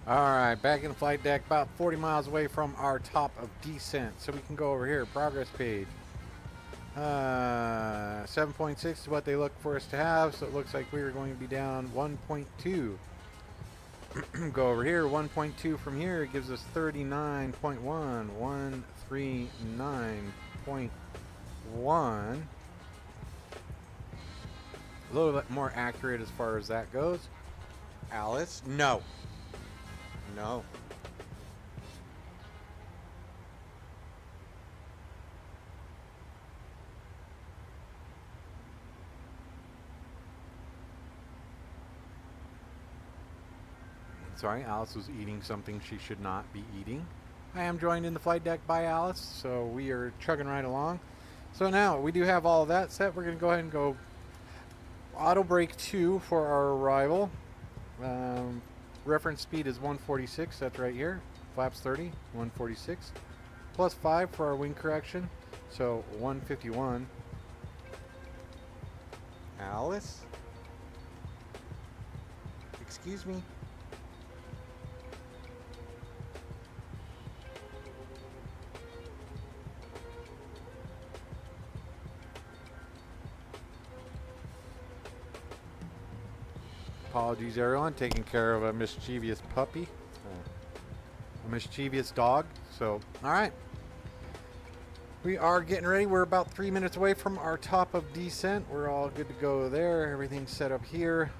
Alright, back in the flight deck, about 40 miles away from our top of descent. So we can go over here, progress page. 7.6 is what they look for us to have, so it looks like we are going to be down 1.2. Go over here, 1.2 from here, it gives us 39.1, 139.1. A little bit more accurate as far as that goes. Alice? No. No. Sorry, Alice was eating something she should not be eating. I am joined in the flight deck by Alice, so we are chugging right along. So now we do have all of that set. We're going to go ahead and go auto brake 2 for our arrival. Reference speed is 146, that's right here. Flaps 30, 146. Plus 5 for our wing correction, so 151. Alice? Excuse me. Apologies, everyone. Taking care of a mischievous puppy, a mischievous dog. So, all right, we are getting ready. We're about 3 minutes away from our top of descent. We're all good to go there. Everything's set up here.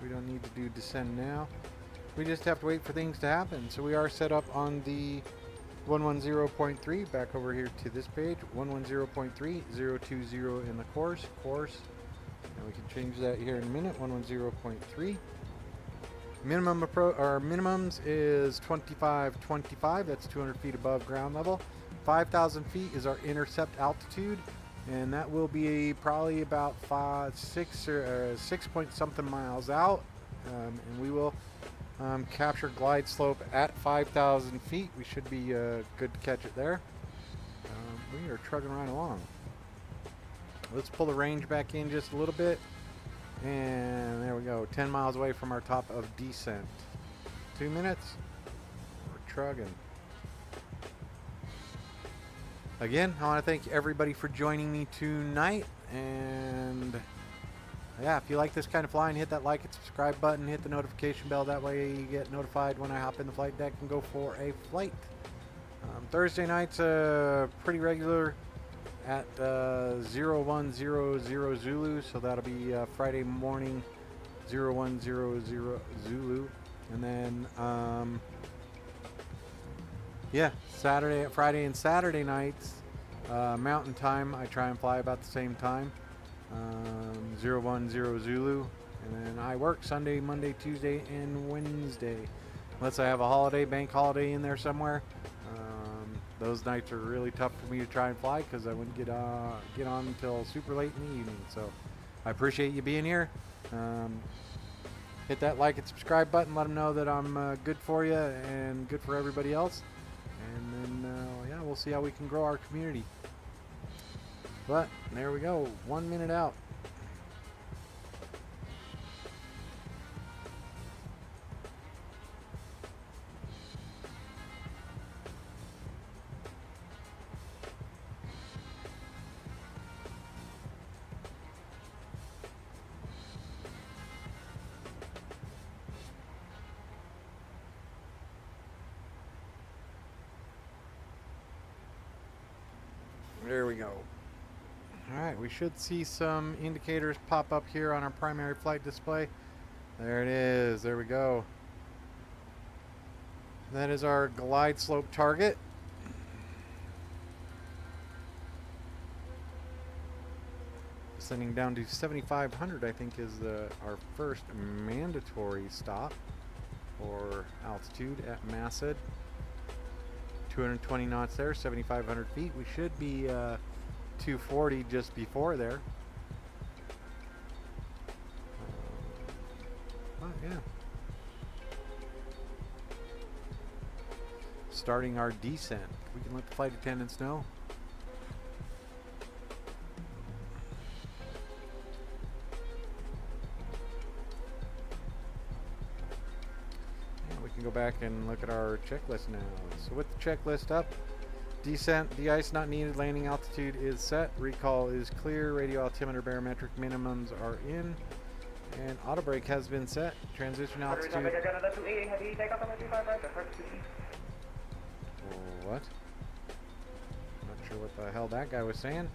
We don't need to do descend now. We just have to wait for things to happen. So we are set up on the 110.3. Back over here to this page. 110.3, 020 in the course. And we can change that here in a minute. 110.3. Minimum minimums is 2525. That's 200 feet above ground level. 5,000 feet is our intercept altitude, and that will be probably about 6 point something miles out. And we will capture glide slope at 5,000 feet. We should be good to catch it there. We are trucking right along. Let's pull the range back in just a little bit. And there we go. 10 miles away from our top of descent. 2 minutes. We're trucking. Again, I want to thank everybody for joining me tonight. And yeah, if you like this kind of flying, hit that like and subscribe button. Hit the notification bell. That way you get notified when I hop in the flight deck and go for a flight. Thursday night's pretty regular at 0100 Zulu, so that'll be Friday morning 0100 Zulu, and then yeah, Friday and Saturday nights Mountain Time, I try and fly about the same time, 010 Zulu, and then I work Sunday, Monday, Tuesday, and Wednesday, unless I have a holiday, bank holiday in there somewhere. Those nights are really tough for me to try and fly because I wouldn't get on until super late in the evening. So I appreciate you being here. Hit that like and subscribe button. Let them know that I'm good for you and good for everybody else. And then, yeah, we'll see how we can grow our community. But there we go. 1 minute out. There we go. Alright, we should see some indicators pop up here on our primary flight display. There it is. There we go. That is our glide slope target. Sending down to 7,500, I think, is our first mandatory stop for altitude at Massid. 220 knots there, 7,500 feet. We should be 240 just before there. But yeah. Starting our descent. We can let the flight attendants know. go back and look at our checklist now. So with the checklist up, descent, de-ice not needed, landing altitude is set, recall is clear, radio altimeter barometric minimums are in, and auto brake has been set. Transition altitude. What? Not sure what the hell that guy was saying.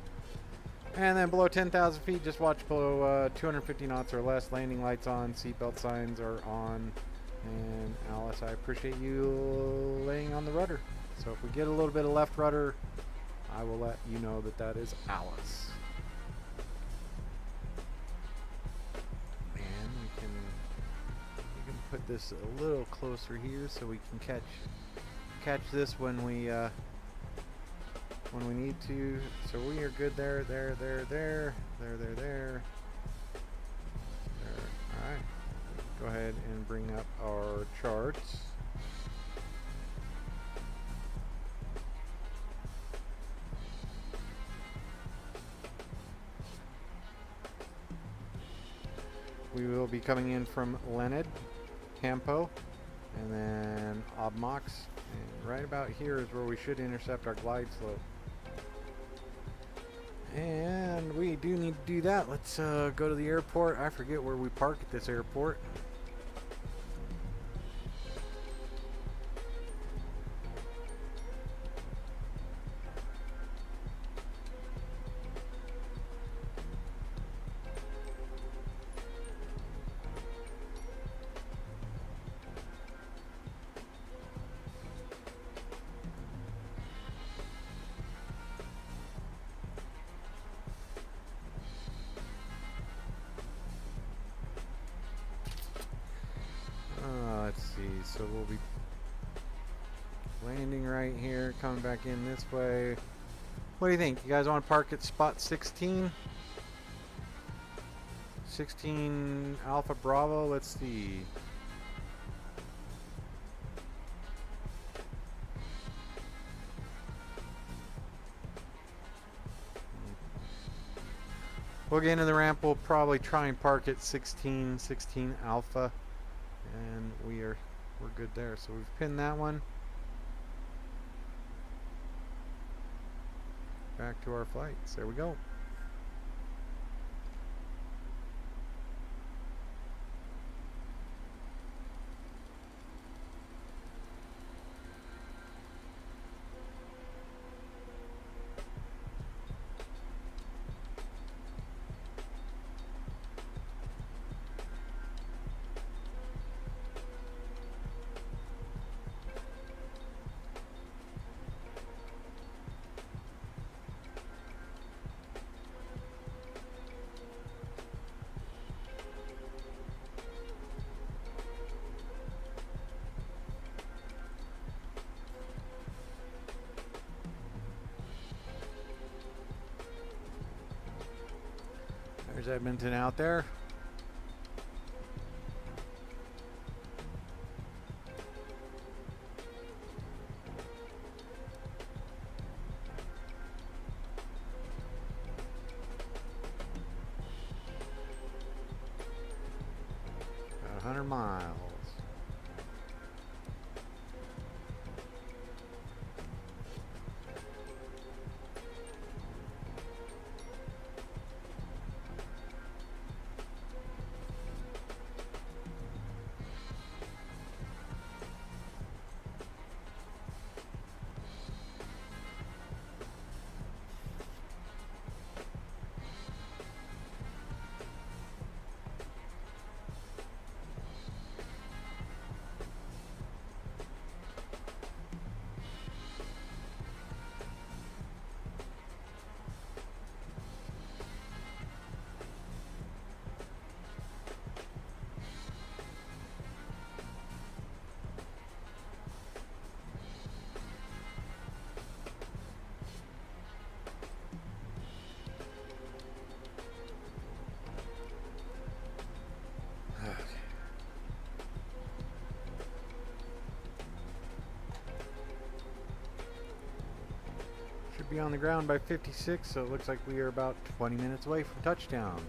And then below 10,000 feet, just watch below 250 knots or less. Landing lights on, seatbelt signs are on. And Alice, I appreciate you laying on the rudder. So if we get a little bit of left rudder, I will let you know that that is Alice. And we can put this a little closer here so we can catch this when we need to. So we are good there. Alright. Go ahead and bring up our charts. We will be coming in from Leonard, Campo, and then Obmox. And right about here is where we should intercept our glide slope. And we do need to do that. Let's go to the airport. I forget where we park at this airport. Let's see, so we'll be landing right here, coming back in this way. What do you think? You guys want to park at spot 16? 16 Alpha Bravo, let's see. We'll get into the ramp, we'll probably try and park at 16 Alpha. And we're good there. So we've pinned that one. Back to our flights. There we go. There's Edmonton out there. About 100 miles. Be on the ground by 56, so it looks like we are about 20 minutes away from touchdown.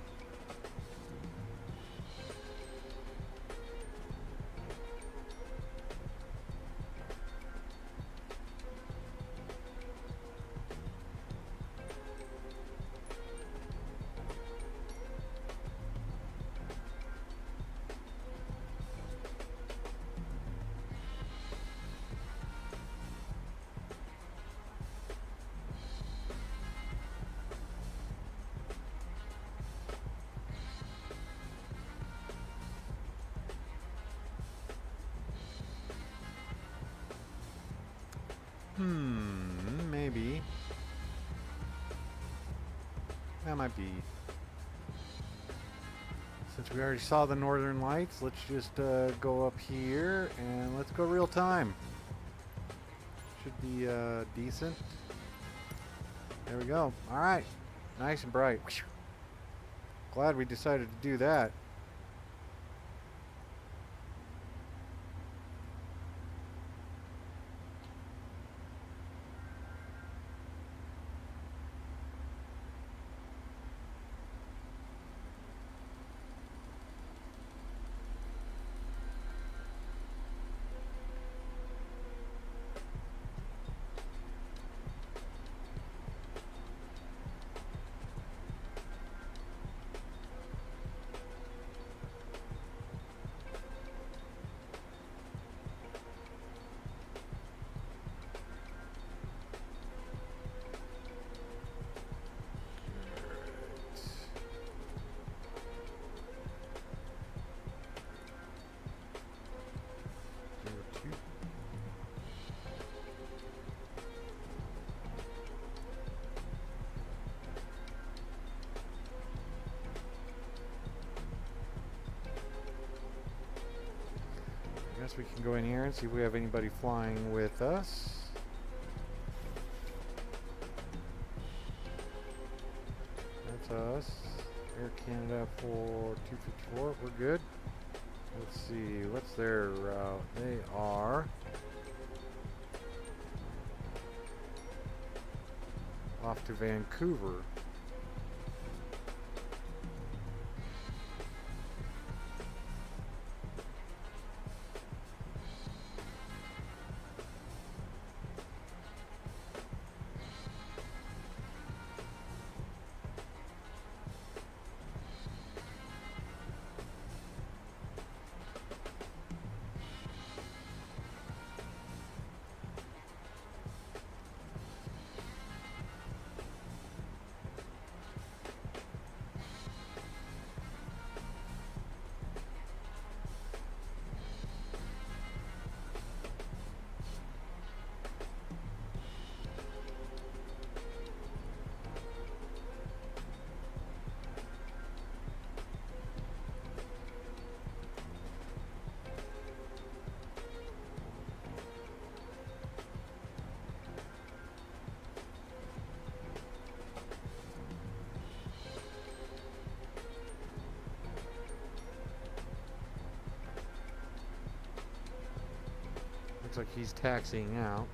Maybe. That might be. Since we already saw the northern lights, let's just go up here and let's go real time. Should be decent. There we go. All right. Nice and bright. Glad we decided to do that. I guess we can go in here and see if we have anybody flying with us. That's us. Air Canada for 254. We're good. Let's see. What's their route? They are off to Vancouver. Looks like he's taxiing out.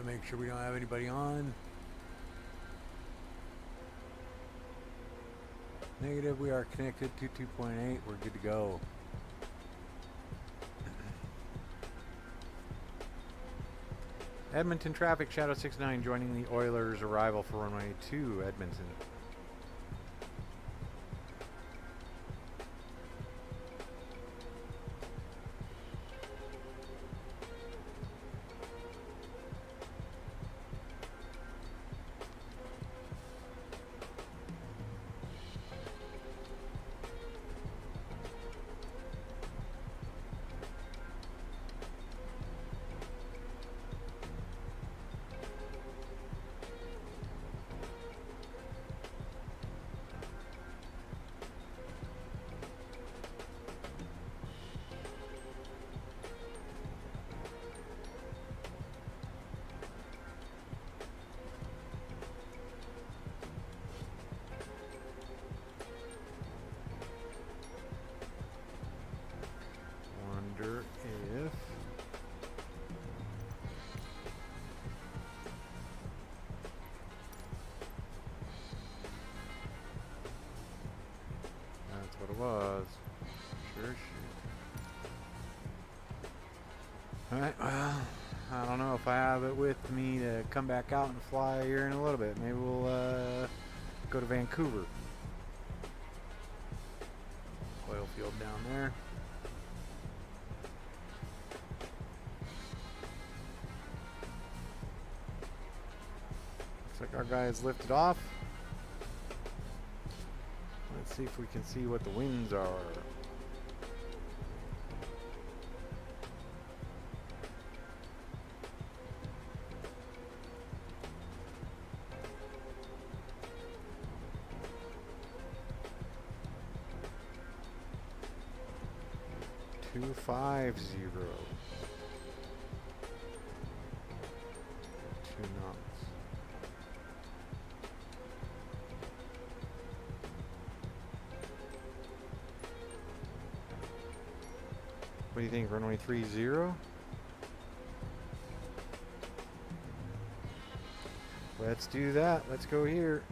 Make sure we don't have anybody on. Negative, we are connected to 2.8. We're good to go. Edmonton traffic, Shadow 69 joining the Oilers' arrival for runway 2, Edmonton. Alright, well, I don't know if I have it with me to come back out and fly here in a little bit. Maybe we'll go to Vancouver. Oil field down there. Looks like our guy has lifted off. Let's see if we can see what the winds are. Two 5-0. 2 knots. What do you think? Runway 30? Let's do that. Let's go here.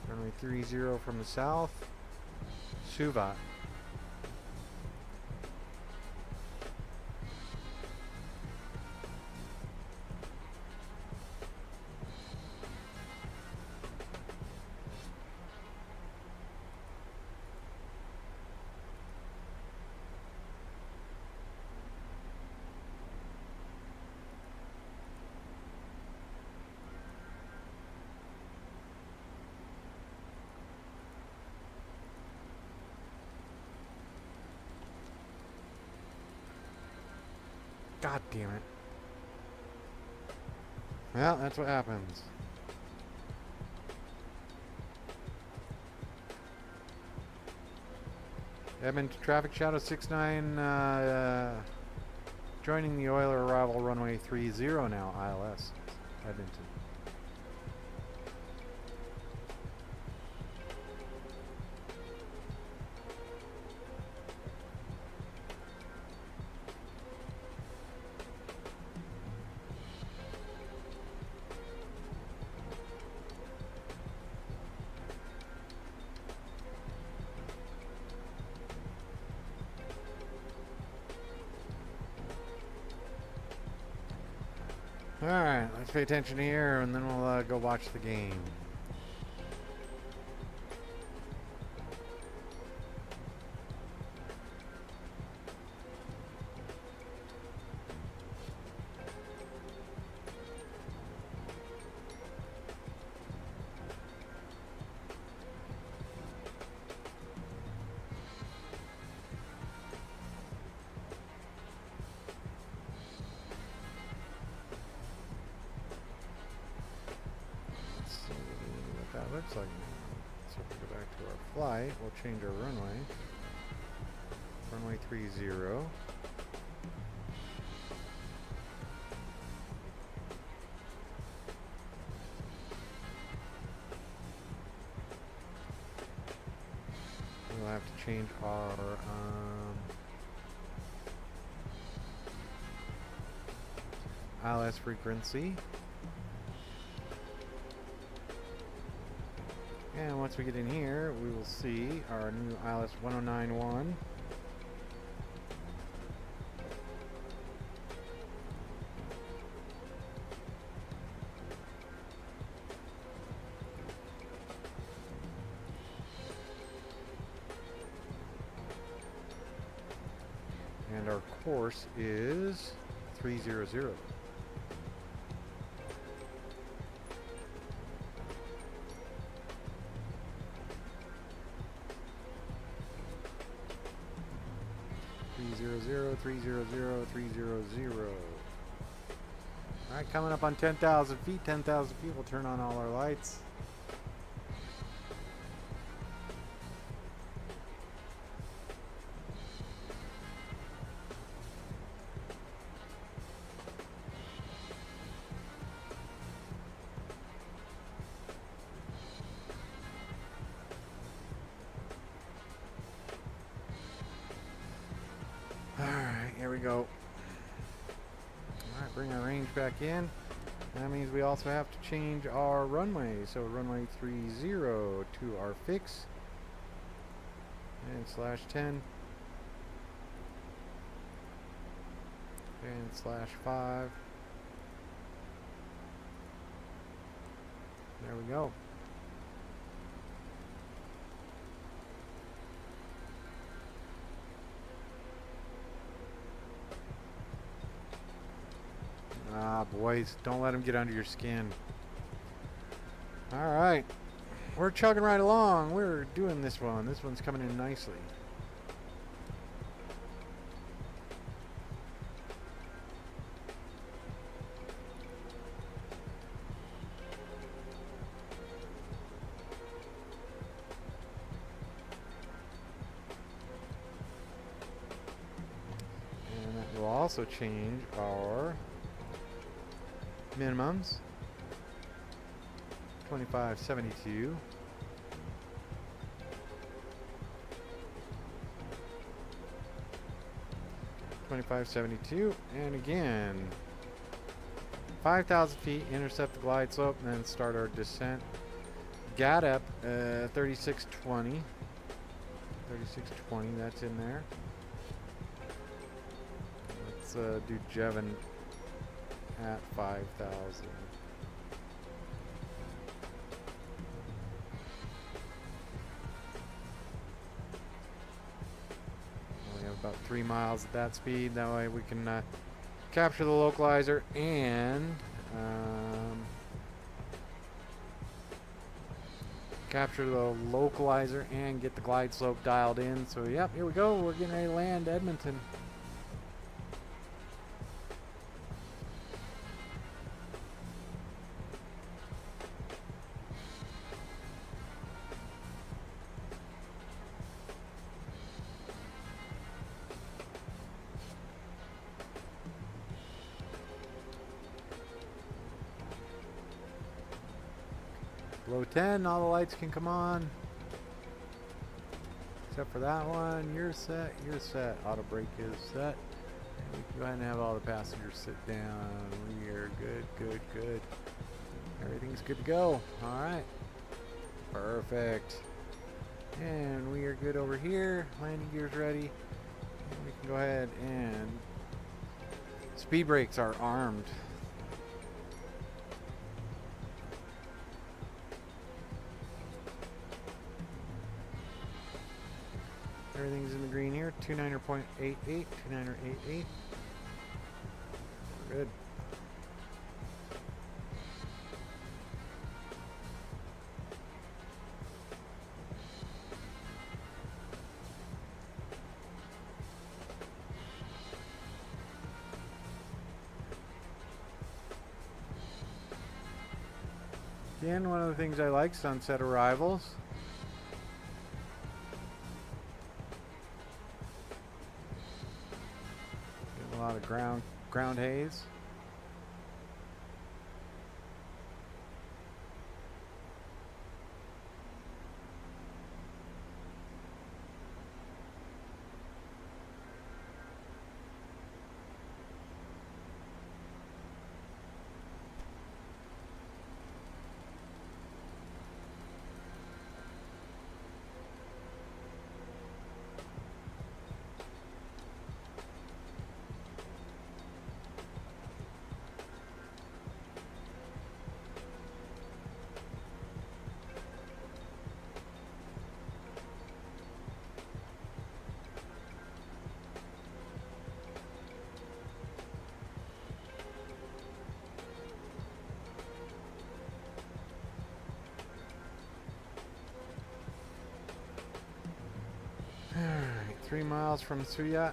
Runway 30 from the south. Suvat. God damn it. Well, that's what happens. Edmonton traffic shadow 69 joining the oiler arrival runway 30 now, ILS, Edmonton. Alright, let's pay attention here and then we'll go watch the game. Looks like. So if we go back to our flight, we'll change our runway. Runway 30. We'll have to change our ILS frequency. And once we get in here, we will see our new ILS 1091. And our course is 300. Alright, coming up on 10,000 feet. 10,000 feet, we'll turn on all our lights. go. Alright, bring our range back in. That means we also have to change our runway. So runway 30 to our fix. And /10. And /5. There we go. Ah, boys, don't let them get under your skin. All right, we're chugging right along. We're doing this one. This one's coming in nicely. And that will also change our minimums. 2572. And again 5,000 feet, intercept the glide slope, and then start our descent. GATP 3620. 3620, that's in there. Let's do Jevon at 5,000. We have about 3 miles at that speed. That way we can capture the localizer and get the glide slope dialed in. So yep, here we go. We're getting ready to land Edmonton. Below 10, all the lights can come on. Except for that one. You're set, you're set. Auto brake is set. And we can go ahead and have all the passengers sit down. We are good. Everything's good to go. Alright. Perfect. And we are good over here. Landing gear's ready. And we can go ahead and speed brakes are armed. Everything's in the green here. 29.88, 29.88. Good. Again, one of the things I like, sunset arrivals. A lot of ground haze. Alright, 3 miles from Suyat.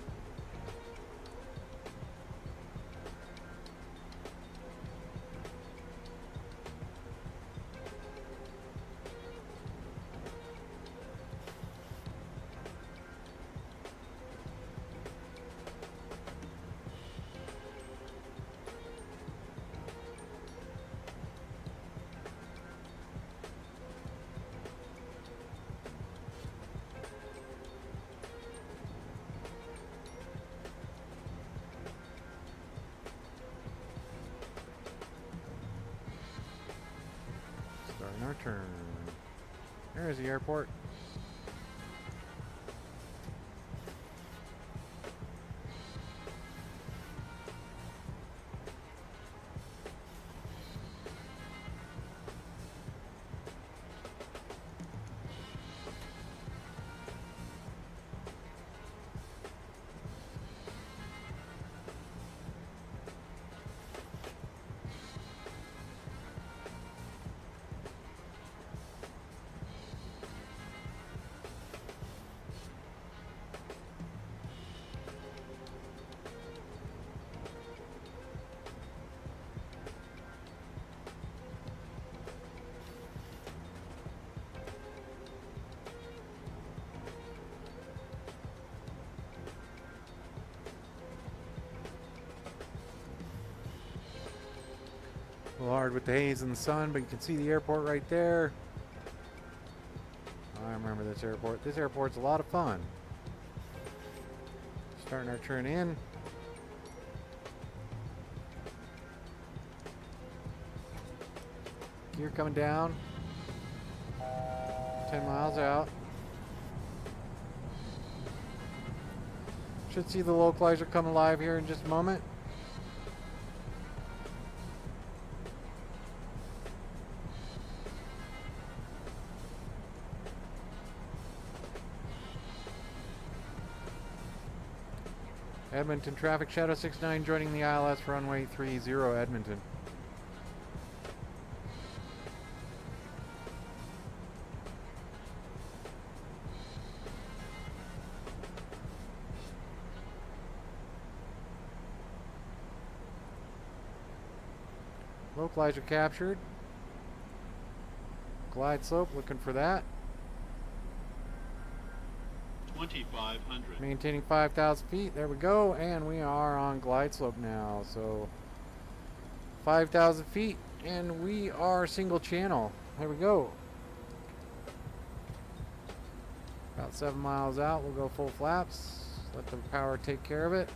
Starting our turn. There's the airport. A little hard with the haze and the sun, but you can see the airport right there. I remember this airport. This airport's a lot of fun. Starting our turn in. Gear coming down. 10 miles out. Should see the localizer come alive here in just a moment. Edmonton traffic, Shadow 69 joining the ILS runway 30 Edmonton. Localizer captured. Glide slope, looking for that. 2,500. Maintaining 5,000 feet. There we go. And we are on glide slope now. So 5,000 feet. And we are single channel. There we go. About 7 miles out. We'll go full flaps. Let the power take care of it.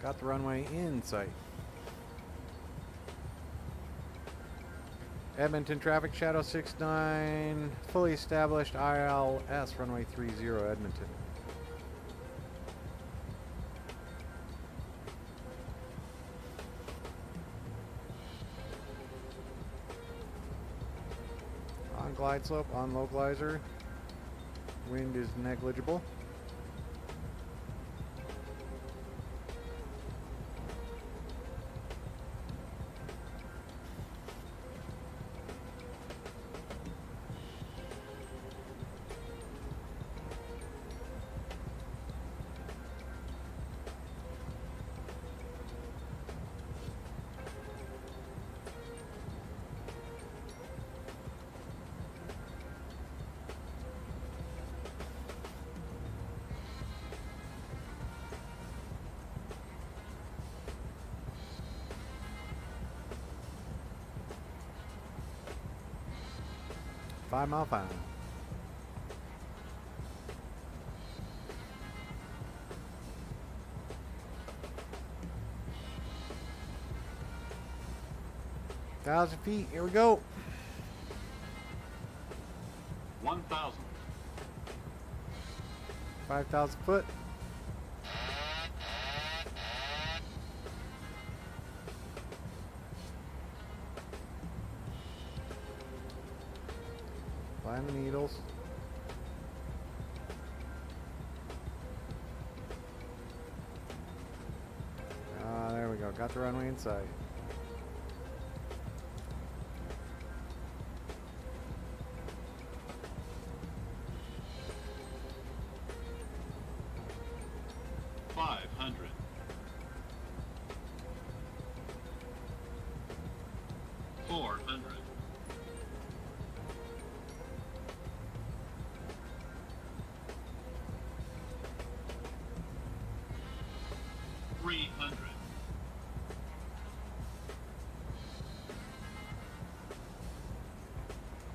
Got the runway in sight. Edmonton traffic, Shadow 69, fully established ILS runway 30 Edmonton. On glide slope, on localizer. Wind is negligible. Five-mile final. Thousand feet. Here we go. 1,000. 5,000 foot. Find the needles. There we go. Got the runway in sight.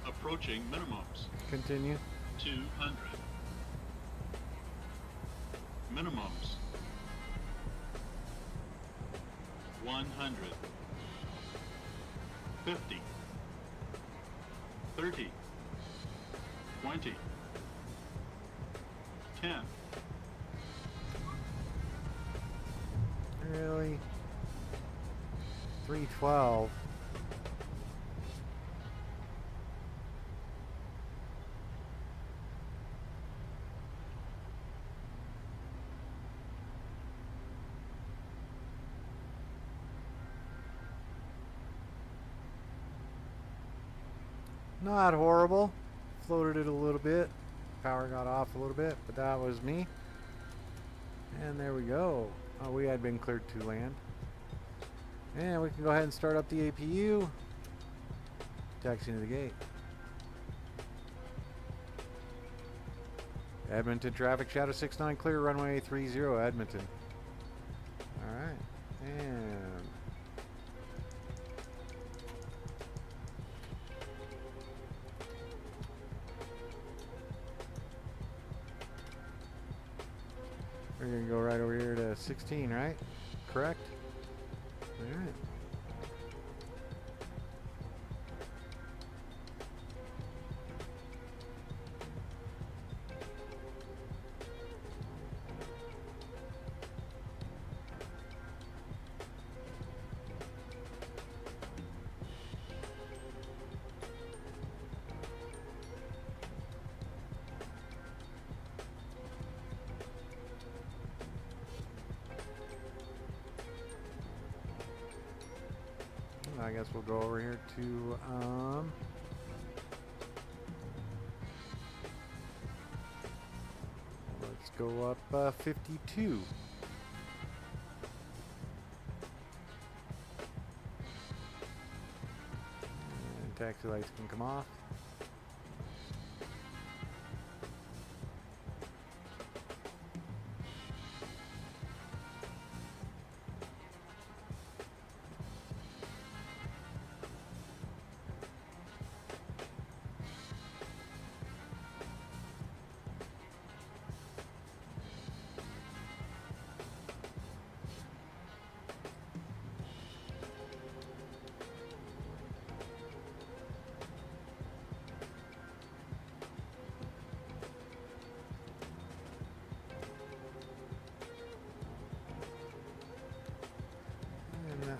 Approaching minimums. Continue. 200. Minimums. 100. 50. 30. 20. 10. Really? 312. Not horrible. Floated it a little bit. Power got off a little bit, but that was me. And there we go. Oh, we had been cleared to land. And we can go ahead and start up the APU. Taxi to the gate. Edmonton traffic, Shadow 69 clear, runway 30 Edmonton. Alright. And we're going to go right over here to 16, right? Correct? Alright. I guess we'll go over here to let's go up 52. And taxi lights can come off.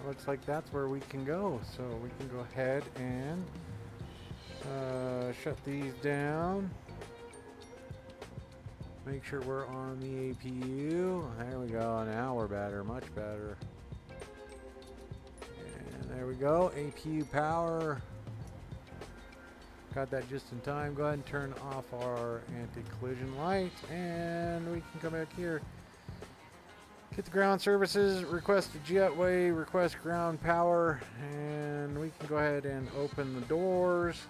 Looks like that's where we can go, so we can go ahead and shut these down. Make sure we're on the APU. There we go. Now we're better, much better. And there we go. APU power. Got that just in time. Go ahead and turn off our anti-collision light, and we can come back here. Get the ground services, request a jetway, request ground power, and we can go ahead and open the doors.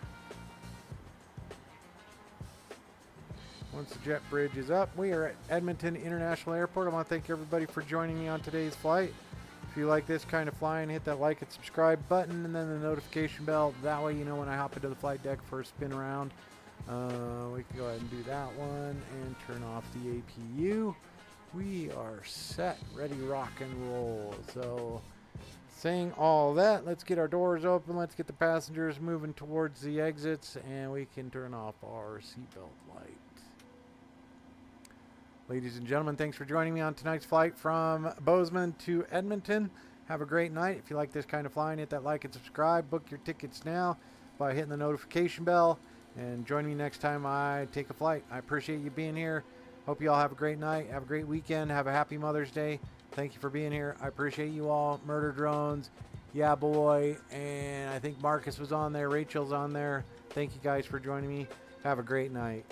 Once the jet bridge is up, we are at Edmonton International Airport. I want to thank everybody for joining me on today's flight. If you like this kind of flying, hit that like and subscribe button and then the notification bell. That way you know when I hop into the flight deck for a spin around. We can go ahead and do that one and turn off the APU. We are set, ready, rock and roll. So, saying all that, let's get our doors open. Let's get the passengers moving towards the exits, and we can turn off our seatbelt light. Ladies and gentlemen, thanks for joining me on tonight's flight from Bozeman to Edmonton. Have a great night. If you like this kind of flying, hit that like and subscribe. Book your tickets now by hitting the notification bell. And join me next time I take a flight. I appreciate you being here. Hope you all have a great night. Have a great weekend. Have a happy Mother's Day. Thank you for being here. I appreciate you all. Murder Drones. Yeah, boy. And I think Marcus was on there. Rachel's on there. Thank you guys for joining me. Have a great night.